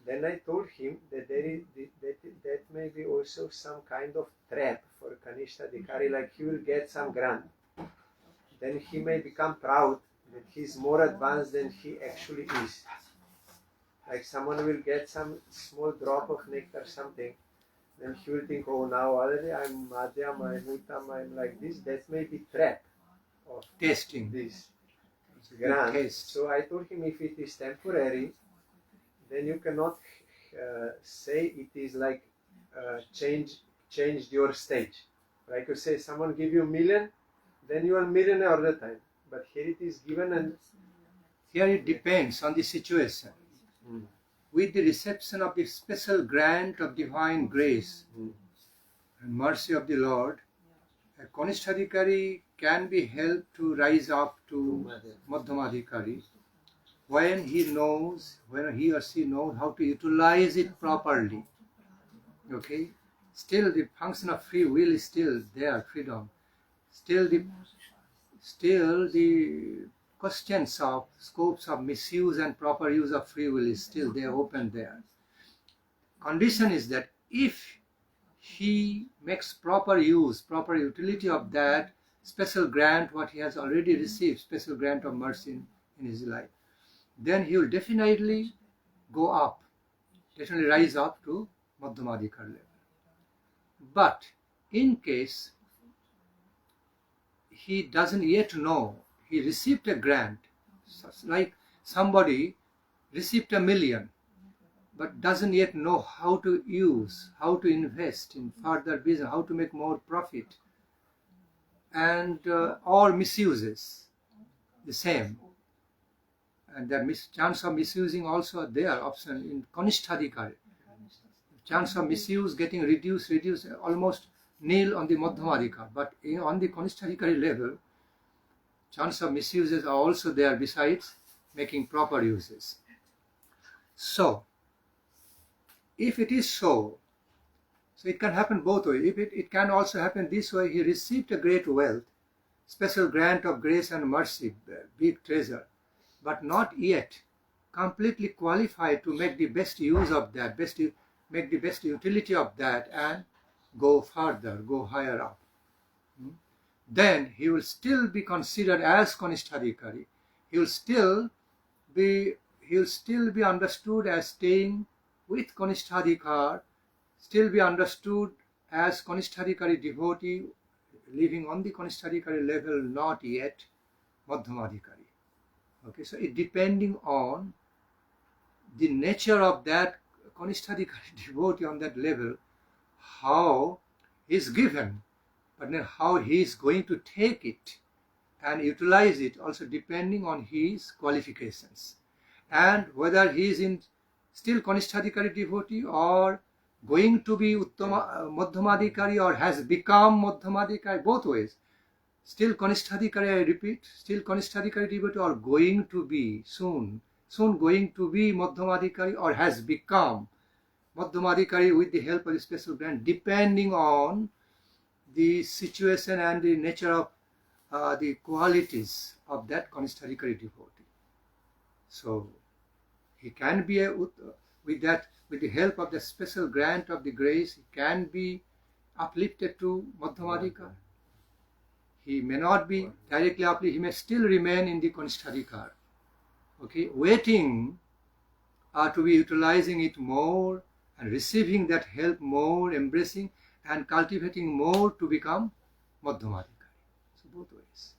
S3: then I told him that that may be also some kind of trap for Kanishta Adhikari, like he will get some grant, then he may become proud that he is more advanced than he actually is. Like someone will get some small drop of nectar, something, then he will think, oh, now already I'm Madhyam, I'm Uttam, I'm like this. That may be trap of
S1: tasting
S3: this grant. So I told him, if it is temporary, then you cannot say it is like changed your stage. Like you say, someone give you a million, then you are millionaire all the time. But here it is given, and
S1: here it depends on the situation. With the reception of the special grant of divine grace and mercy of the Lord, a Kanistadikari can be helped to rise up to Madhyamadhikari when he or she knows how to utilize it properly. Okay? Still the function of free will is still there, freedom. Still the questions of scopes of misuse and proper use of free will is still there, open there. Condition is that if he makes proper use, proper utility of that special grant, what he has already received, special grant of mercy in his life, then he will definitely go up, definitely rise up to Madhyamadhikar level. But in case he doesn't yet know, he received a grant, like somebody received $1 million, but doesn't yet know how to use, how to invest in further business, how to make more profit, and or misuses the same. And the chance of misusing also are there, option in Kanistadikari. Chance of misuse getting reduced, almost nil on the Madhyamadhikar, but on the Kanistadikari level, chance of misuses are also there besides making proper uses. So, if it is so it can happen both ways. It can also happen this way: he received a great wealth, special grant of grace and mercy, big treasure, but not yet completely qualified to make the best use of that, make the best utility of that and go further, go higher up. Then he will still be considered as Kanistadikari. He will still be understood as staying with Kanistadikar, still be understood as Kanistadikari devotee, living on the Kanistadikari level, not yet Madhyamadhikari. Okay, so it depending on the nature of that Kanistadikari devotee on that level, how he is given, but then how he is going to take it and utilize it, also depending on his qualifications, and whether he is in still Kanistadikari devotee or going to be Madhyamadikari or has become Madhyamadikari, both ways. Still Kanishtadikari, I repeat, still Kanishtadikari devotee or going to be soon going to be Madhyamadikari or has become Madhyamadikari with the help of the special grant, depending on the situation and the nature of the qualities of that Kanishtadikari devotee. So he can be with the help of the special grant of the grace, he can be uplifted to Madhyamadikar. He may not be directly uplifted, he may still remain in the Kanishtadikar. Okay, waiting to be utilizing it more and receiving that help more, embracing and cultivating more to become Madhyamadikari. So both ways.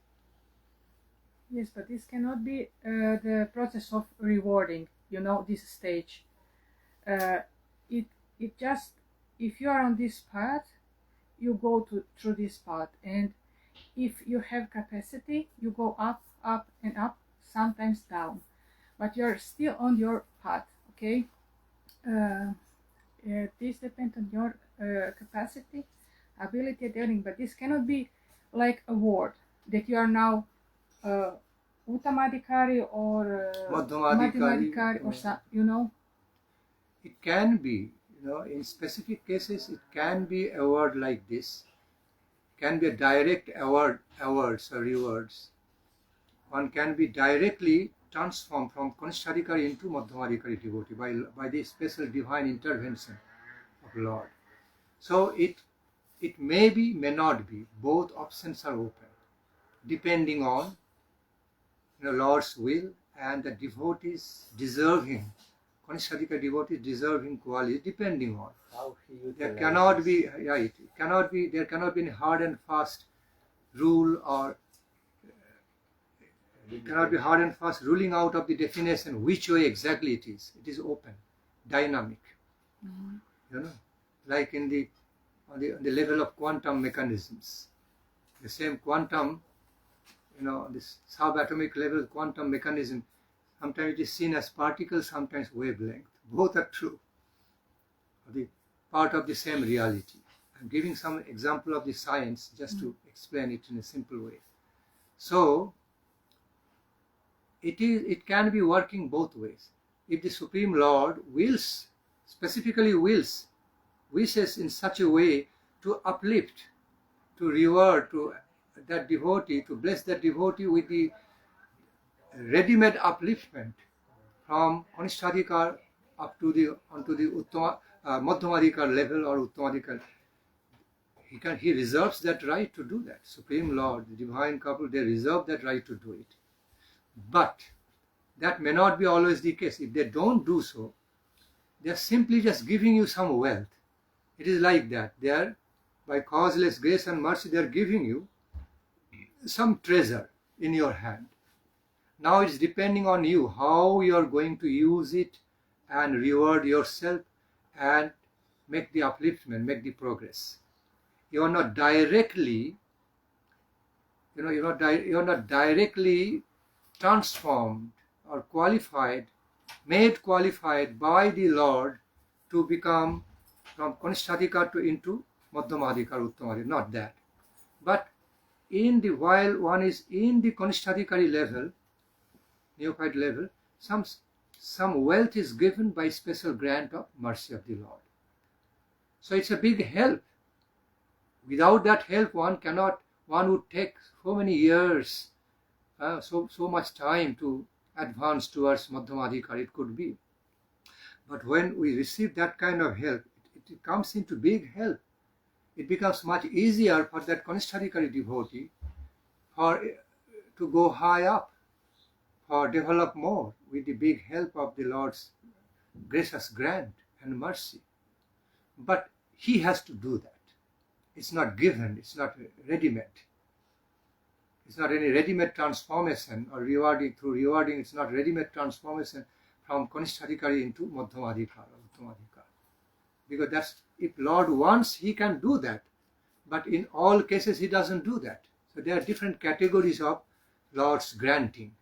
S4: Yes, but this cannot be the process of rewarding, this stage. It just, if you are on this path, you go through this path, and if you have capacity, you go up, up and up, sometimes down, but you're still on your path, okay? This depends on your capacity, ability, and everything, but this cannot be like a word that you are now Uttamadikari or Madhyamadikari or some,
S1: It can be, in specific cases, it can be a word like this. It can be a direct awards or rewards. One can be directly transformed from Kanishtadikari into Madhyamadikari devotee by the special divine intervention of Lord. So it may be, may not be. Both options are open, depending on Lord's will and the devotees deserving, Kanishtadikari devotees deserving quality, depending on.
S3: How he
S1: There cannot be, there cannot be any hard and fast rule or cannot be hard and fast ruling out of the definition which way exactly it is. It is open, dynamic. Like on the level of quantum mechanisms. The same quantum, this subatomic level quantum mechanism, sometimes it is seen as particles, sometimes wavelength. Both are true. The part of the same reality. I'm giving some example of the science just to explain it in a simple way. So it can be working both ways. If the Supreme Lord specifically wishes in such a way to uplift, to reward, to that devotee, to bless that devotee with the ready-made upliftment from Kanishtadikar up to onto the Madhyamadikar level or Uttamadikar. He reserves that right to do that. Supreme Lord, the divine couple, they reserve that right to do it. But that may not be always the case. If they don't do so, they are simply just giving you some wealth. It is like that. They are, by causeless grace and mercy, they are giving you some treasure in your hand. Now it's depending on you how you are going to use it and reward yourself and make the upliftment, make the progress. You are not directly, you're not directly transformed or qualified, made qualified by the Lord to become from Kanishtadikar to into Madhyamadikar, Uttamadikar, not that. But while one is in the Kanishtadikari level, neophyte level, some wealth is given by special grant of mercy of the Lord. So it's a big help. Without that help, one would take so many years, so much time to advance towards Madhyamadikar, it could be. But when we receive that kind of help, it comes into big help. It becomes much easier for that Kanishtadikari devotee to go high up, for develop more with the big help of the Lord's gracious grant and mercy. But he has to do that. It's not given, it's not ready-made. It's not any ready-made transformation or rewarding, it's not ready-made transformation from Kanishtadikari into Madhyamadikar or Uttamadikar. Because if Lord wants, he can do that. But in all cases, he doesn't do that. So there are different categories of Lord's granting.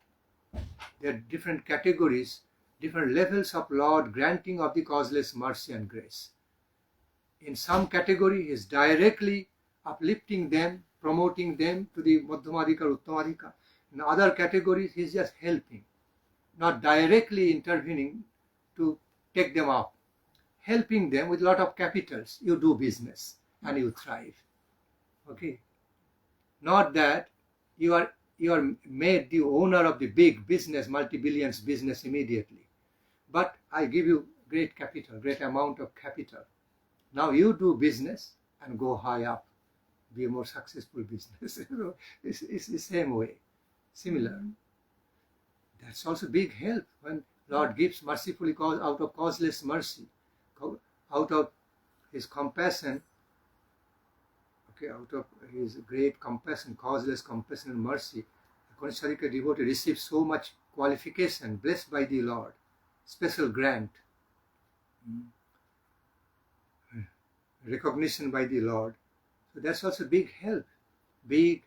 S1: There are different categories, different levels of Lord granting of the causeless mercy and grace. In some category, he is directly uplifting them, promoting them to the Madhyamadhika, Uttamadhika. In other categories, he is just helping, not directly intervening to take them up. Helping them with a lot of capitals. You do business and you thrive. Okay? Not that you are made the owner of the big business, multi-billions business immediately. But I give you great capital, great amount of capital. Now you do business and go high up, be a more successful business. It's the same way, similar. That's also big help when Lord gives mercifully out of causeless mercy, out of His compassion. Out of His great compassion, causeless compassion and mercy, the Kanishtarika devotee receives so much qualification, blessed by the Lord, special grant, recognition by the Lord. So that's also big help, big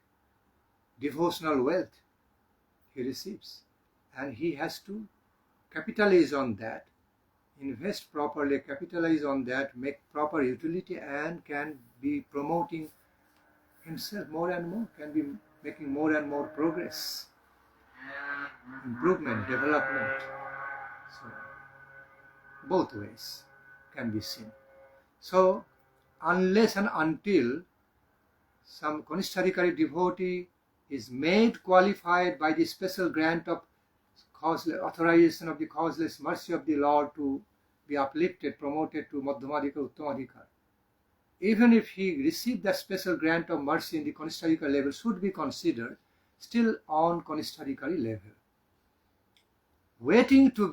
S1: devotional wealth he receives. And he has to capitalize on that, invest properly, capitalize on that, make proper utility, and can be promoting himself more and more, can be making more and more progress, improvement, development. So both ways can be seen. So unless and until some Kanishtarika devotee is made qualified by the special grant of authorization of the causeless mercy of the Lord to be uplifted, promoted to Madhyamadhika, Uttamadhika, even if he received that special grant of mercy in the Kanishtarika level, should be considered still on Kanishtarika level. Waiting to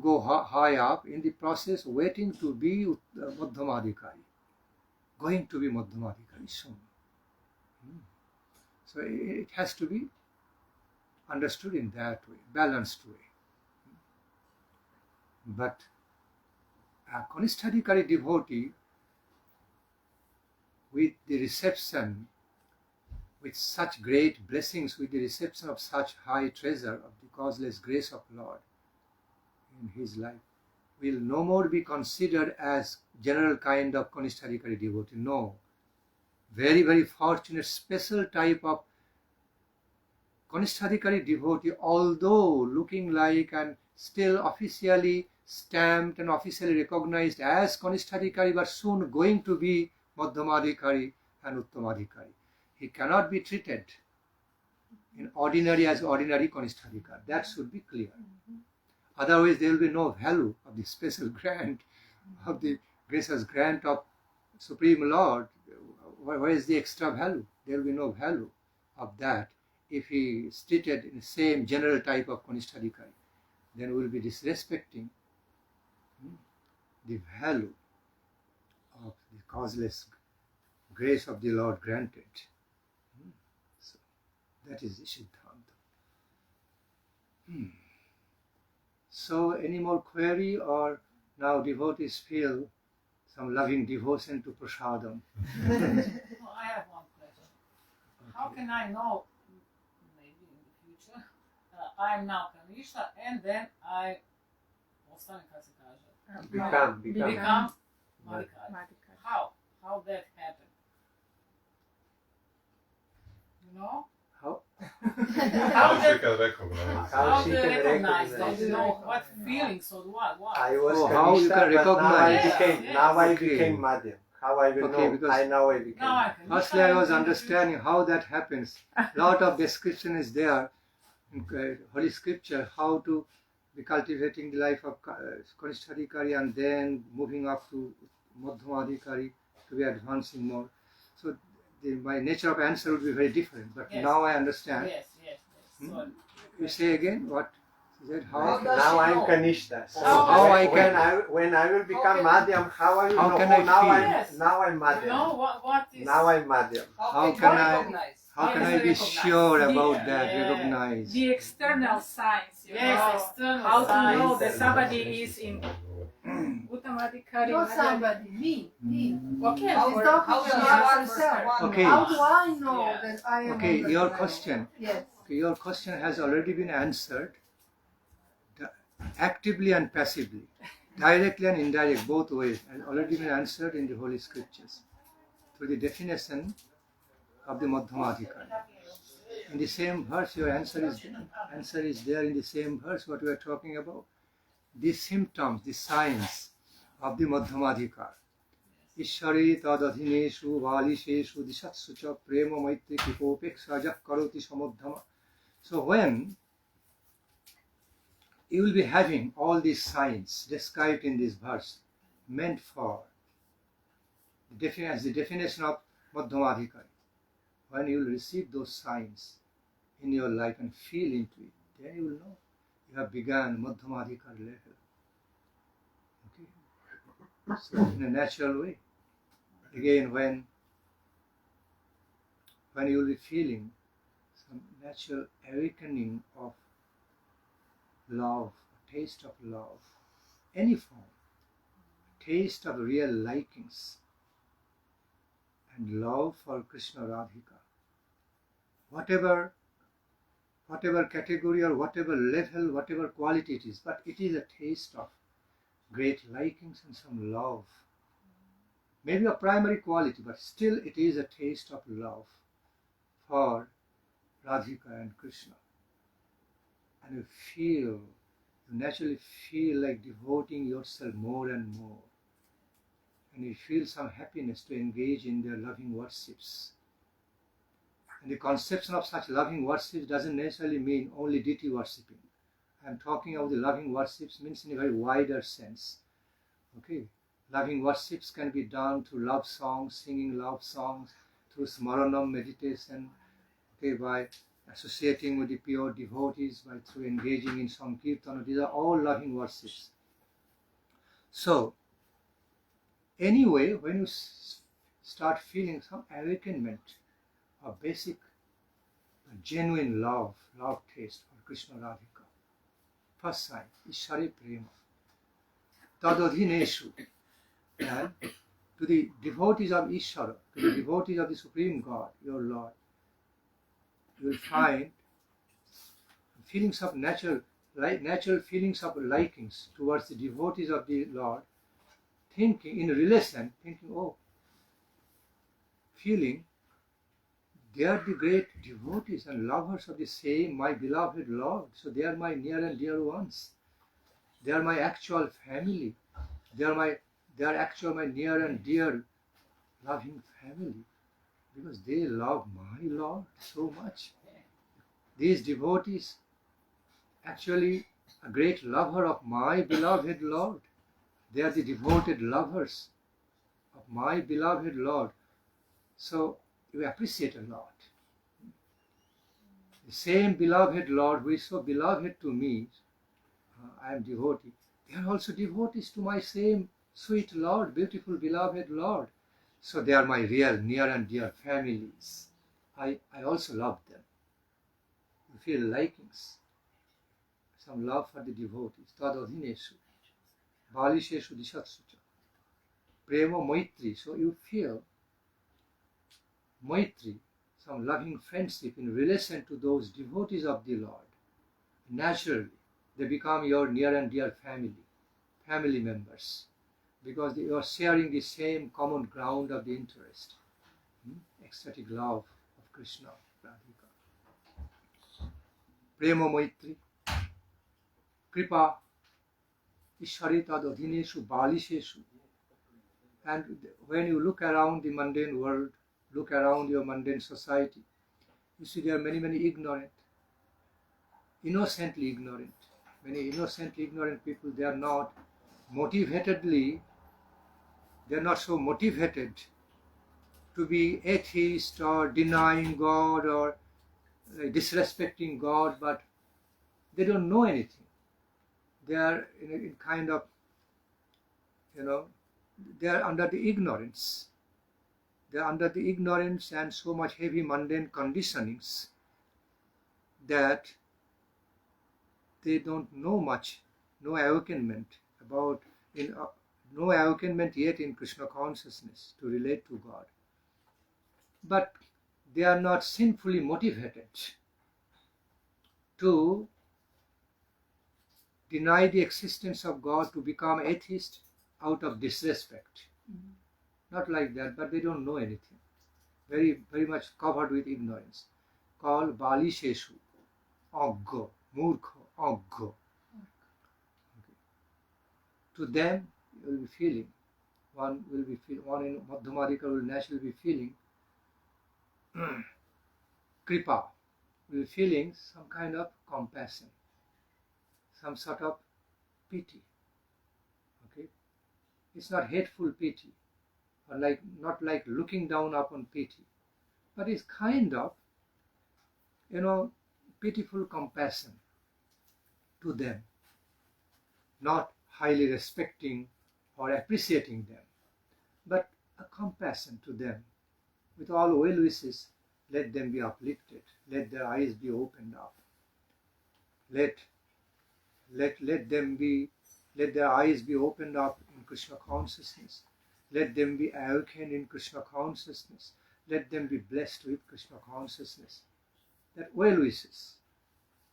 S1: go high up in the process, waiting to be Madhyamadhikari, going to be Madhyamadhikari soon. So it has to be understood in that way, balanced way. But a Kanishtarika devotee, with the reception, with such great blessings, with the reception of such high treasure of the causeless grace of Lord in his life, will no more be considered as general kind of Kanishtarika devotee. No. Very, very fortunate, special type of Kanishtarika devotee, although looking like and still officially stamped and officially recognized as Kanishtarika, but soon going to be Madhyamadhikari and Uttamadhikari. He cannot be treated in ordinary as ordinary Kanishtarika. That should be clear. Otherwise, there will be no value of the special grant, of the gracious grant of Supreme Lord. Where is the extra value? There will be no value of that if he is treated in the same general type of Kanishtarika. Then we will be disrespecting the value of the causeless grace of the Lord granted. So that is the Siddhanta. So any more query, or now devotees feel some loving devotion to prasadam?
S5: I have one question. How can I know, maybe in the future, I am now Kanishta and then I postane, kako se kaže?
S3: Become
S5: Madhikari. How that happened? You know?
S1: How?
S5: How
S6: she can recognize?
S5: How
S3: she
S5: to
S3: can
S5: recognize
S3: recognize?
S5: that? You know, what feelings or what?
S3: I was
S1: how you
S3: Kanishta,
S1: can
S3: but
S1: recognize?
S3: now I
S1: Okay.
S3: became Madhyam. How I will
S1: Okay,
S3: know?
S1: because
S3: I know I became.
S5: Now I can.
S1: Firstly, I was understanding how that happens. Lot of description is there in Holy Scripture, how to be cultivating the life of Kanishtarikari and then moving up to Madhyamadhikari to be advancing more. So my nature of answer would be very different. But
S5: Yes.
S1: now I understand.
S5: Yes. Sorry.
S1: You say again what? Is that how?
S3: Now I'm Kanishta. So
S5: How
S1: I can-
S3: when I will become Madhyam, how I will
S1: How
S3: know?
S1: can I
S3: now
S1: feel?
S3: I'm
S5: Yes.
S3: now I'm
S5: You
S3: Madhyam.
S5: know what is?
S3: Now I'm Madhyam.
S1: How can I be sure about
S5: Yeah.
S1: that? Recognize.
S4: The external signs, you
S5: Yes,
S4: know,
S5: external
S4: how to know
S5: signs.
S4: that somebody is in Uttamadhikari.
S7: Not somebody, me.
S4: Okay,
S7: How
S4: or
S7: how
S4: how
S7: will
S4: she
S7: I
S4: asks
S7: understand?
S1: Okay.
S7: How do I know
S5: Yeah.
S7: that I am?
S1: Okay,
S7: on the
S1: your
S7: planet?
S1: question.
S7: Yes.
S1: Okay, your question has already been answered, actively and passively. directly and indirect, both ways, and already been answered in the Holy Scriptures through the definition of the Madhyamadhikari. In the same verse, your answer is there. Answer is there in the same verse what we are talking about. The symptoms, the signs of the Madhyamadhikari. Ishari tadadhineshu valisheshu dishatsu cha prema maitri kipopeksha jak karoti samudhama. So when you will be having all these signs described in this verse, meant for as the definition of Madhyamadhikari, when you will receive those signs in your life and feel into it, then you will know you have begun Madhyamadhikari level. Okay? So in a natural way. Again, when you will be feeling some natural awakening of love, taste of love, any form, taste of real likings and love for Krishna Radhika, whatever category or whatever level, whatever quality it is, but it is a taste of great likings and some love. Maybe a primary quality, but still it is a taste of love for Radhika and Krishna. And you naturally feel like devoting yourself more and more. And you feel some happiness to engage in their loving worships. And the conception of such loving worships doesn't necessarily mean only deity worshipping. I'm talking of the loving worships means in a very wider sense. Okay, loving worships can be done through love songs, singing love songs, through smaranam meditation, okay, by associating with the pure devotees, through engaging in some kirtana. These are all loving worships. So, anyway, when you start feeling some awakenment of basic, genuine love taste for Krishna Radhika, first sign, Ishari Prema, Tadadhineshu, and to the devotees of Ishvara, to the devotees of the Supreme God, your Lord, you will find feelings of natural feelings of likings towards the devotees of the Lord, thinking, feeling they are the great devotees and lovers of the same, my beloved Lord. So they are my near and dear ones. They are my actual family. They are my near and dear loving family, because they love my Lord so much. These devotees actually a great lover of my beloved Lord. They are the devoted lovers of my beloved Lord. So you appreciate a lot. The same beloved Lord who is so beloved to me, I am devotee. They are also devotees to my same sweet Lord, beautiful beloved Lord. So they are my real near and dear families. I also love them. You feel likings, some love for the devotees. Tadadhineshu, balisheshu dishatsucha, prema maitri. So you feel maitri, some loving friendship in relation to those devotees of the Lord. Naturally, they become your near and dear family members, because you are sharing the same common ground of the interest, ecstatic love of Krishna, Radhika. Prema maitri, kripa, ishari tadadhineshu balisheshu. And when you look around the mundane world, look around your mundane society, you see there are many ignorant, innocently ignorant. Many innocently ignorant people, they are not so motivated to be atheist or denying God or disrespecting God, but they don't know anything. They are in kind of, they are under the ignorance. They are under the ignorance and so much heavy mundane conditionings that they don't know much, no awakenment yet in Krishna consciousness to relate to God. But they are not sinfully motivated to deny the existence of God to become atheist out of disrespect. Not like that, but they don't know anything. Very, very much covered with ignorance. Called Bali Sheshu, Aggo, Murkho, Aggo. To them, you will be feeling, one in Madhyamadika will naturally be feeling kripa, will be feeling some kind of compassion, some sort of pity. Okay, it's not hateful pity, or not like looking down upon pity, but it's kind of, pitiful compassion to them, not highly respecting or appreciating them, but a compassion to them. With all well wishes, let them be uplifted, let their eyes be opened up, let their eyes be opened up in Krishna consciousness, let them be awakened in Krishna consciousness, let them be blessed with Krishna consciousness. That well wishes,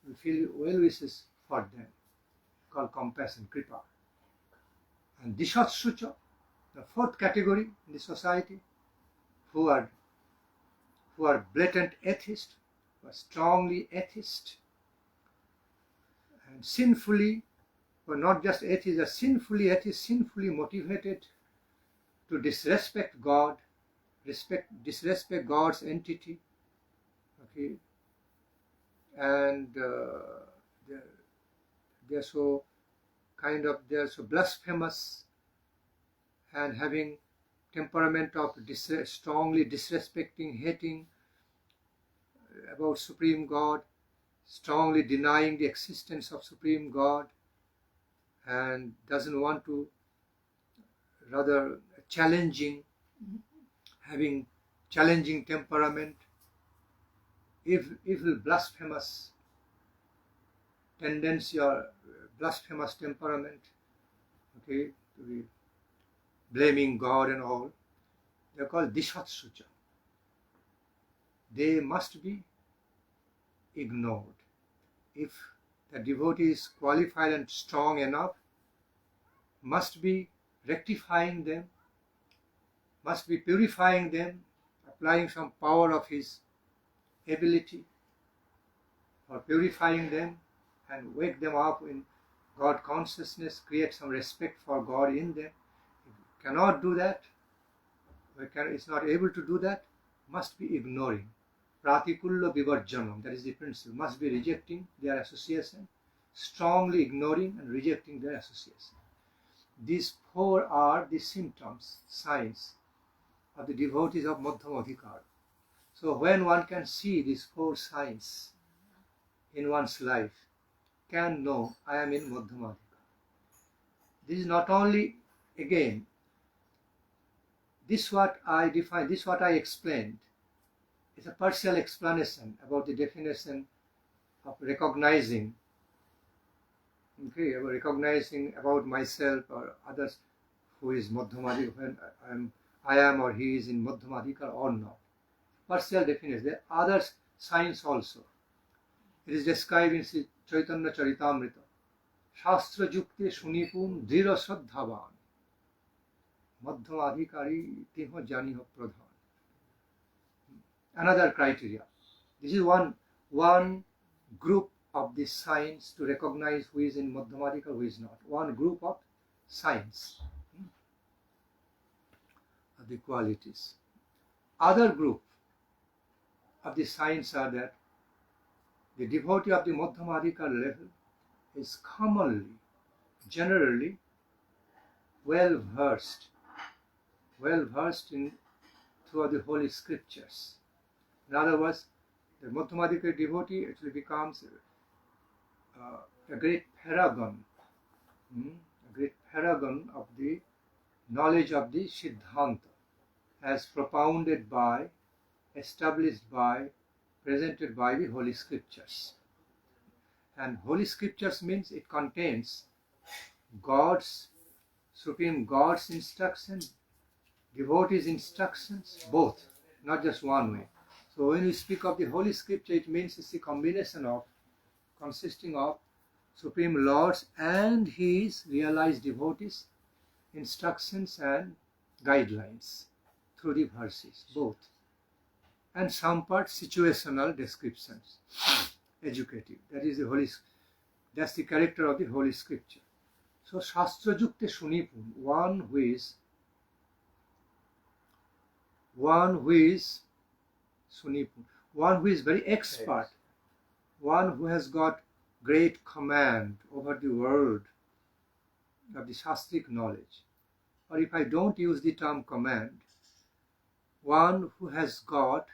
S1: we feel well wishes for them, called compassion, kripa. And Dishatsucha, the fourth category in the society, who are blatant atheists, who are strongly atheist, and sinfully, or not just atheists, are sinfully atheists, sinfully motivated to disrespect God, disrespect God's entity, okay, and they're so blasphemous and having temperament of strongly disrespecting, hating about Supreme God, strongly denying the existence of Supreme God, and doesn't want to, rather challenging, having challenging temperament, evil, blasphemous tendency or blasphemous temperament, okay, to be blaming God and all. They are called Dishatsucha. They must be ignored. If the devotee is qualified and strong enough, must be rectifying them, must be purifying them, applying some power of his ability, or purifying them and wake them up in God consciousness, create some respect for God in them. If cannot do that, is not able to do that, must be ignoring. Pratikulya vivarjanam, that is the principle, must be rejecting their association, strongly ignoring and rejecting their association. These four are the symptoms, signs of the devotees of Madhyamadikar. So when one can see these four signs in one's life, can know I am in Madhyamadikar. This is not only, again, this what I define, this what I explained, is a partial explanation about the definition of recognizing, okay, recognizing about myself or others who is Madhyamadikar, when I am or he is in Madhyamadikar or not. Partial definition. There are other signs also. It is described in Sri Chaitanya Charitamrita. Shastra Jukte Shunipum Dhira Shraddhavan Madhyamadikari Tiho Janiho Pradhan. Another criteria. This is one group of the signs to recognize who is in Madhyamadikar, who is not. One group of signs of the qualities. Other group of the signs are that the devotee of the Madhyamadikar level is commonly, generally well versed in through the holy scriptures. In other words, the Madhyamadikar devotee actually becomes a great paragon of the knowledge of the Siddhanta, as propounded by, established by, presented by the holy scriptures. And holy scriptures means it contains God's, Supreme God's instructions, devotees' instructions, both, not just one way. So when we speak of the holy scripture, it means it's a combination of, consisting of Supreme Lord's and his realized devotees' instructions and guidelines through the verses, both. And some part situational descriptions, educative. That is that's the character of the Holy Scripture. So Shastra Jukte Shunipun, one who is Sunipun, one who is very expert, one who has got great command over the world of the Shastric knowledge. Or if I don't use the term command, one who has got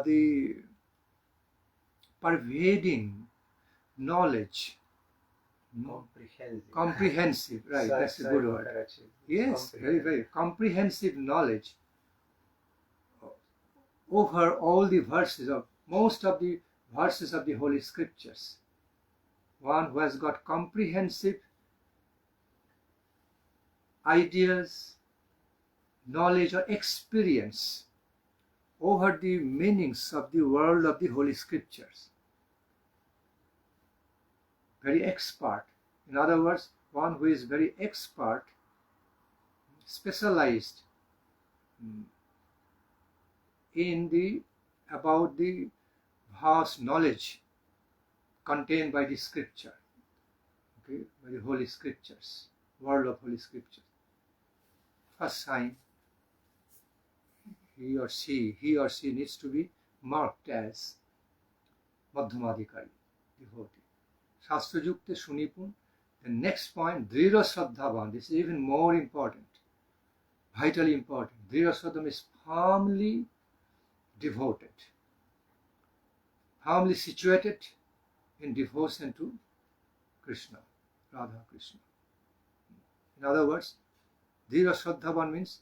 S1: the pervading knowledge, comprehensive, right? That's a good word. Yes, very, very comprehensive knowledge over all the verses of most of the verses of the Holy Scriptures. One who has got comprehensive ideas, knowledge or experience over the meanings of the world of the Holy Scriptures. Very expert. In other words, one who is very expert, specialized about the vast knowledge contained by the Scripture, okay, by the Holy Scriptures, world of Holy Scriptures. First sign, he or she needs to be marked as Madhyamadikari, devotee. Shastra Jukte Shunipun. The next point, Drira Shraddhavan. This is even more important, vitally important. Drira Shraddhavan is firmly devoted, firmly situated in devotion to Krishna, Radha Krishna. In other words, Dhira Shraddhavan means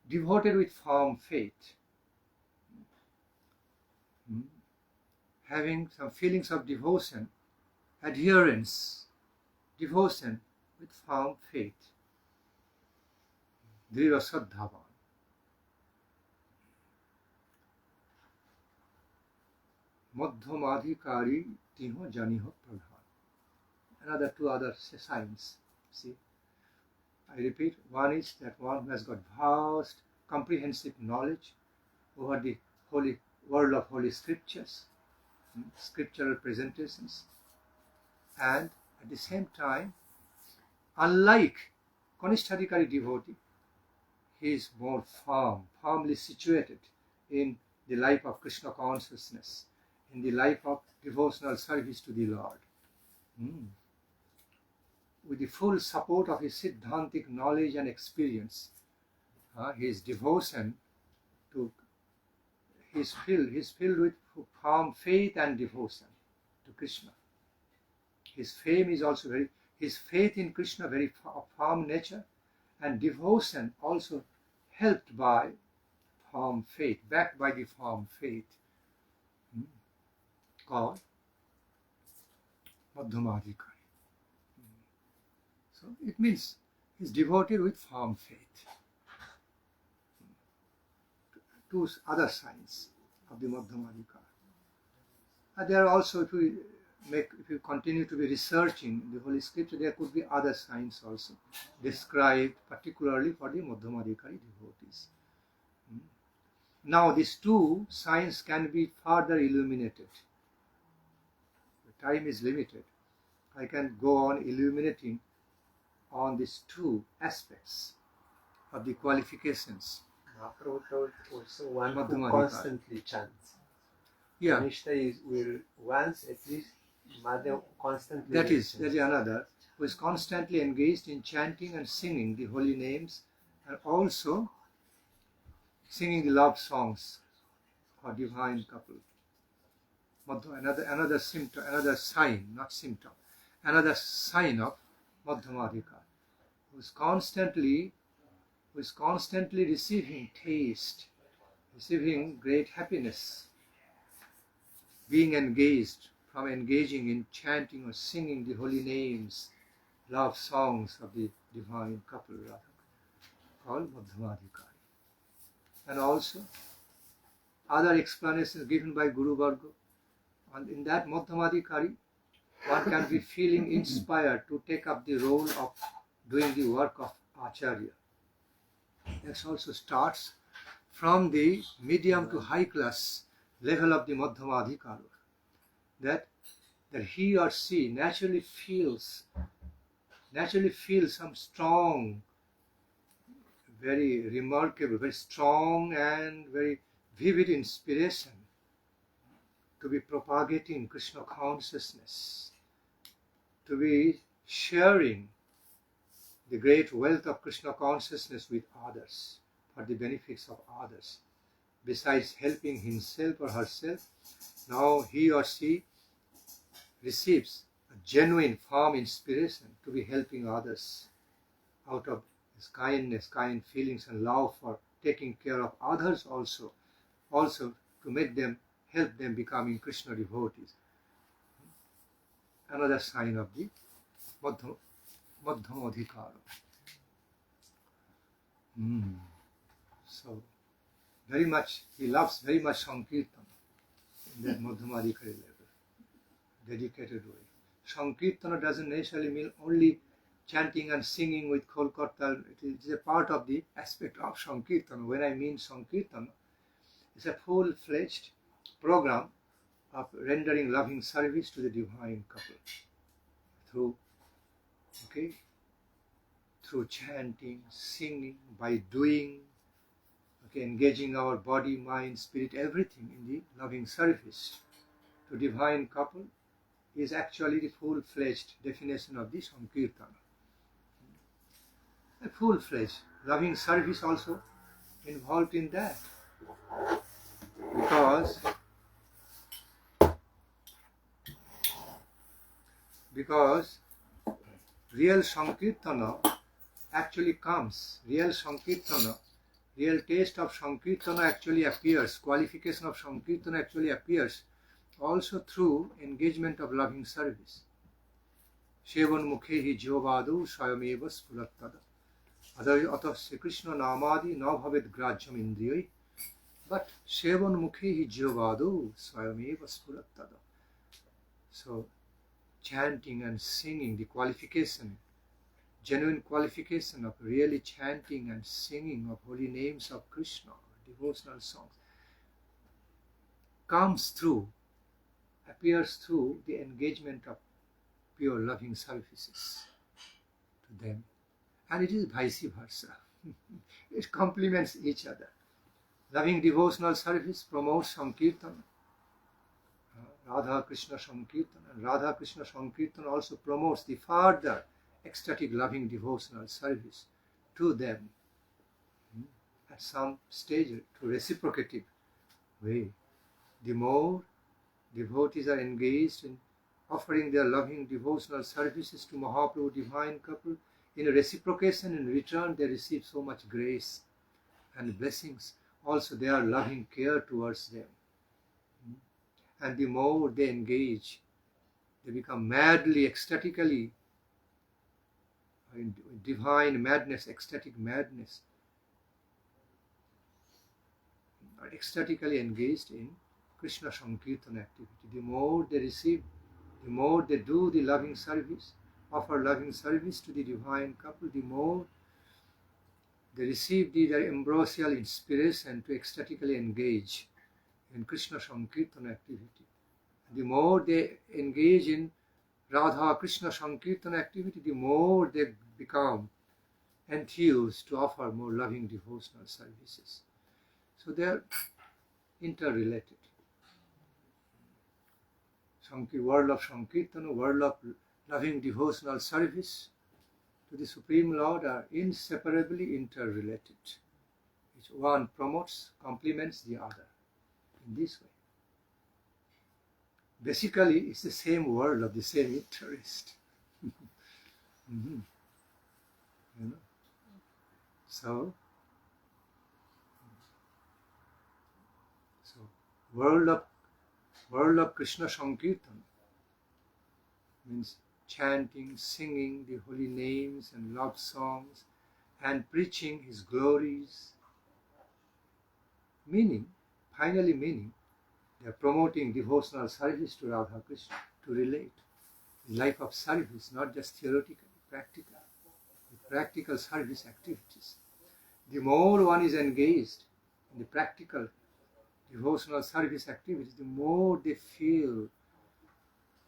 S1: devoted with firm faith, having some feelings of devotion, adherence, devotion with firm faith. Dhira Shraddhavan. Madhyamadhikari tiho janiho pradhan. Another two other signs. See, I repeat, one is that one who has got vast, comprehensive knowledge over the holy world of Holy Scriptures, scriptural presentations, and at the same time, unlike Kanishtadikari devotee, he is more firmly situated in the life of Krishna consciousness, in the life of devotional service to the Lord. With the full support of his Siddhantic knowledge and experience, his devotion to, he's filled with firm faith and devotion to Krishna. His faith in Krishna very firm nature, and devotion also helped by firm faith, backed by the firm faith, called Madhyamadikari. So it means he's devoted with firm faith. Two other signs of the Madhyamadikari. And there are also, if you continue to be researching the Holy Scripture, there could be other signs also described particularly for the Madhyamadikari devotees. Now these two signs can be further illuminated. The time is limited. I can go on illuminating on these two aspects of the qualifications.
S3: Maharaj told also one who
S1: Madhyamadikari
S3: constantly chants.
S1: Yeah.
S3: Kanishta will once at least Madhya constantly.
S1: That is another who is constantly engaged in chanting and singing the holy names, and also singing the love songs for divine couple. Another symptom, another sign, not symptom, another sign of Madhyamadikari, who is constantly receiving taste, receiving great happiness, being engaging in chanting or singing the holy names, love songs of the divine couple, called Madhyamadikari. And also other explanations given by Guru Varga. And in that Madhyamadikari, one can be feeling inspired to take up the role of doing the work of Acharya. This also starts from the medium to high class level of the Madhyamadikara. That he or she naturally feels some strong, very remarkable, very strong and very vivid inspiration to be propagating Krishna consciousness, to be sharing the great wealth of Krishna consciousness with others for the benefits of others. Besides helping himself or herself, now he or she receives a genuine, firm inspiration to be helping others out of his kindness, kind feelings and love for taking care of others also to make them, help them becoming Krishna devotees. Another sign of the Madhyamadikara. So, very much, he loves very much Sankirtan in that Madhyamadikari level, dedicated way. Sankirtana doesn't necessarily mean only chanting and singing with Kolkata. It is a part of the aspect of Sankirtana. When I mean Sankirtana, it's a full-fledged program of rendering loving service to the divine couple through chanting, singing, by doing, engaging our body, mind, spirit, everything in the loving service to divine couple is actually the full-fledged definition of the Sankirtana. A full-fledged loving service also involved in that, because real Sankirtana actually comes, real taste of Sankirtana actually appears, qualification of Sankirtana actually appears also through engagement of loving service. Shevan mukhe hi jyovadu swayameva spurattada. Atah Sri Krishna namadi na bhavet grajyam indriyai. But Shevan mukhe hi jyovadu swayameva spurattada. So, chanting and singing, the qualification, genuine qualification of really chanting and singing of holy names of Krishna, devotional songs, appears through the engagement of pure loving services to them. And it is vice versa. It complements each other. Loving devotional service promotes Sankirtan, Radha Krishna Sankirtan, and Radha Krishna Sankirtan also promotes the further ecstatic loving devotional service to them at some stage to reciprocative way. The more devotees are engaged in offering their loving devotional services to Mahaprabhu divine couple, in reciprocation, in return they receive so much grace and blessings. Also their loving care towards them. And the more they engage, they become madly, ecstatically, in divine madness, ecstatic madness, are ecstatically engaged in Krishna Sankirtan activity. The more they receive, the more they do the loving service, offer loving service to the divine couple, the more they receive their ambrosial inspiration to ecstatically engage in Krishna Sankirtan activity. The more they engage in Radha Krishna Sankirtan activity, the more they become enthused to offer more loving devotional services. So they are interrelated. World of Sankirtan, world of loving devotional service to the Supreme Lord are inseparably interrelated. Each one promotes, complements the other in this way. Basically, it's the same world of the same interest. You know? So world of Krishna Sankirtan means chanting, singing the holy names and love songs and preaching his glories. Meaning, finally meaning they are promoting devotional service to Radha Krishna, to relate. Life of service, not just theoretical, practical. With practical service activities. The more one is engaged in the practical devotional service activities, the more they feel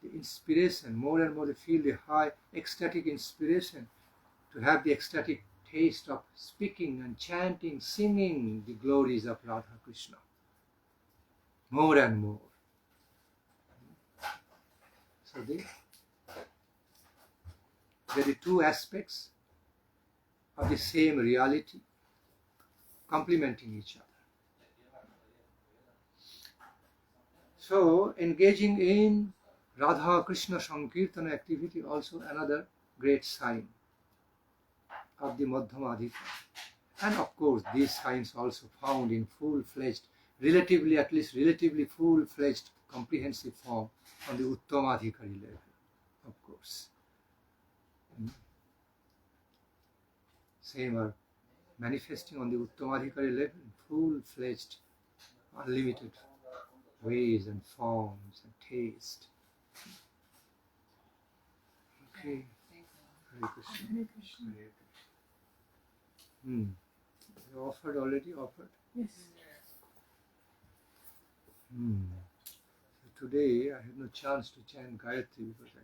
S1: the inspiration, more and more they feel the high ecstatic inspiration to have the ecstatic taste of speaking and chanting, singing the glories of Radha Krishna. More and more. So they're the two aspects of the same reality, complementing each other. So, engaging in Radha Krishna Sankirtana activity also another great sign of the Madhyamadhika. And of course, these signs also found in full-fledged, at least relatively full-fledged, comprehensive form on the Uttamadhikari level, of course. Same are manifesting on the Uttamadhikari level in full-fledged, unlimited ways and forms and taste. Okay. Hare Krishna.
S4: Hare Krishna.
S1: Hare Krishna. You offered already? Offered?
S4: Yes.
S1: So today I had no chance to chant Gayatri because I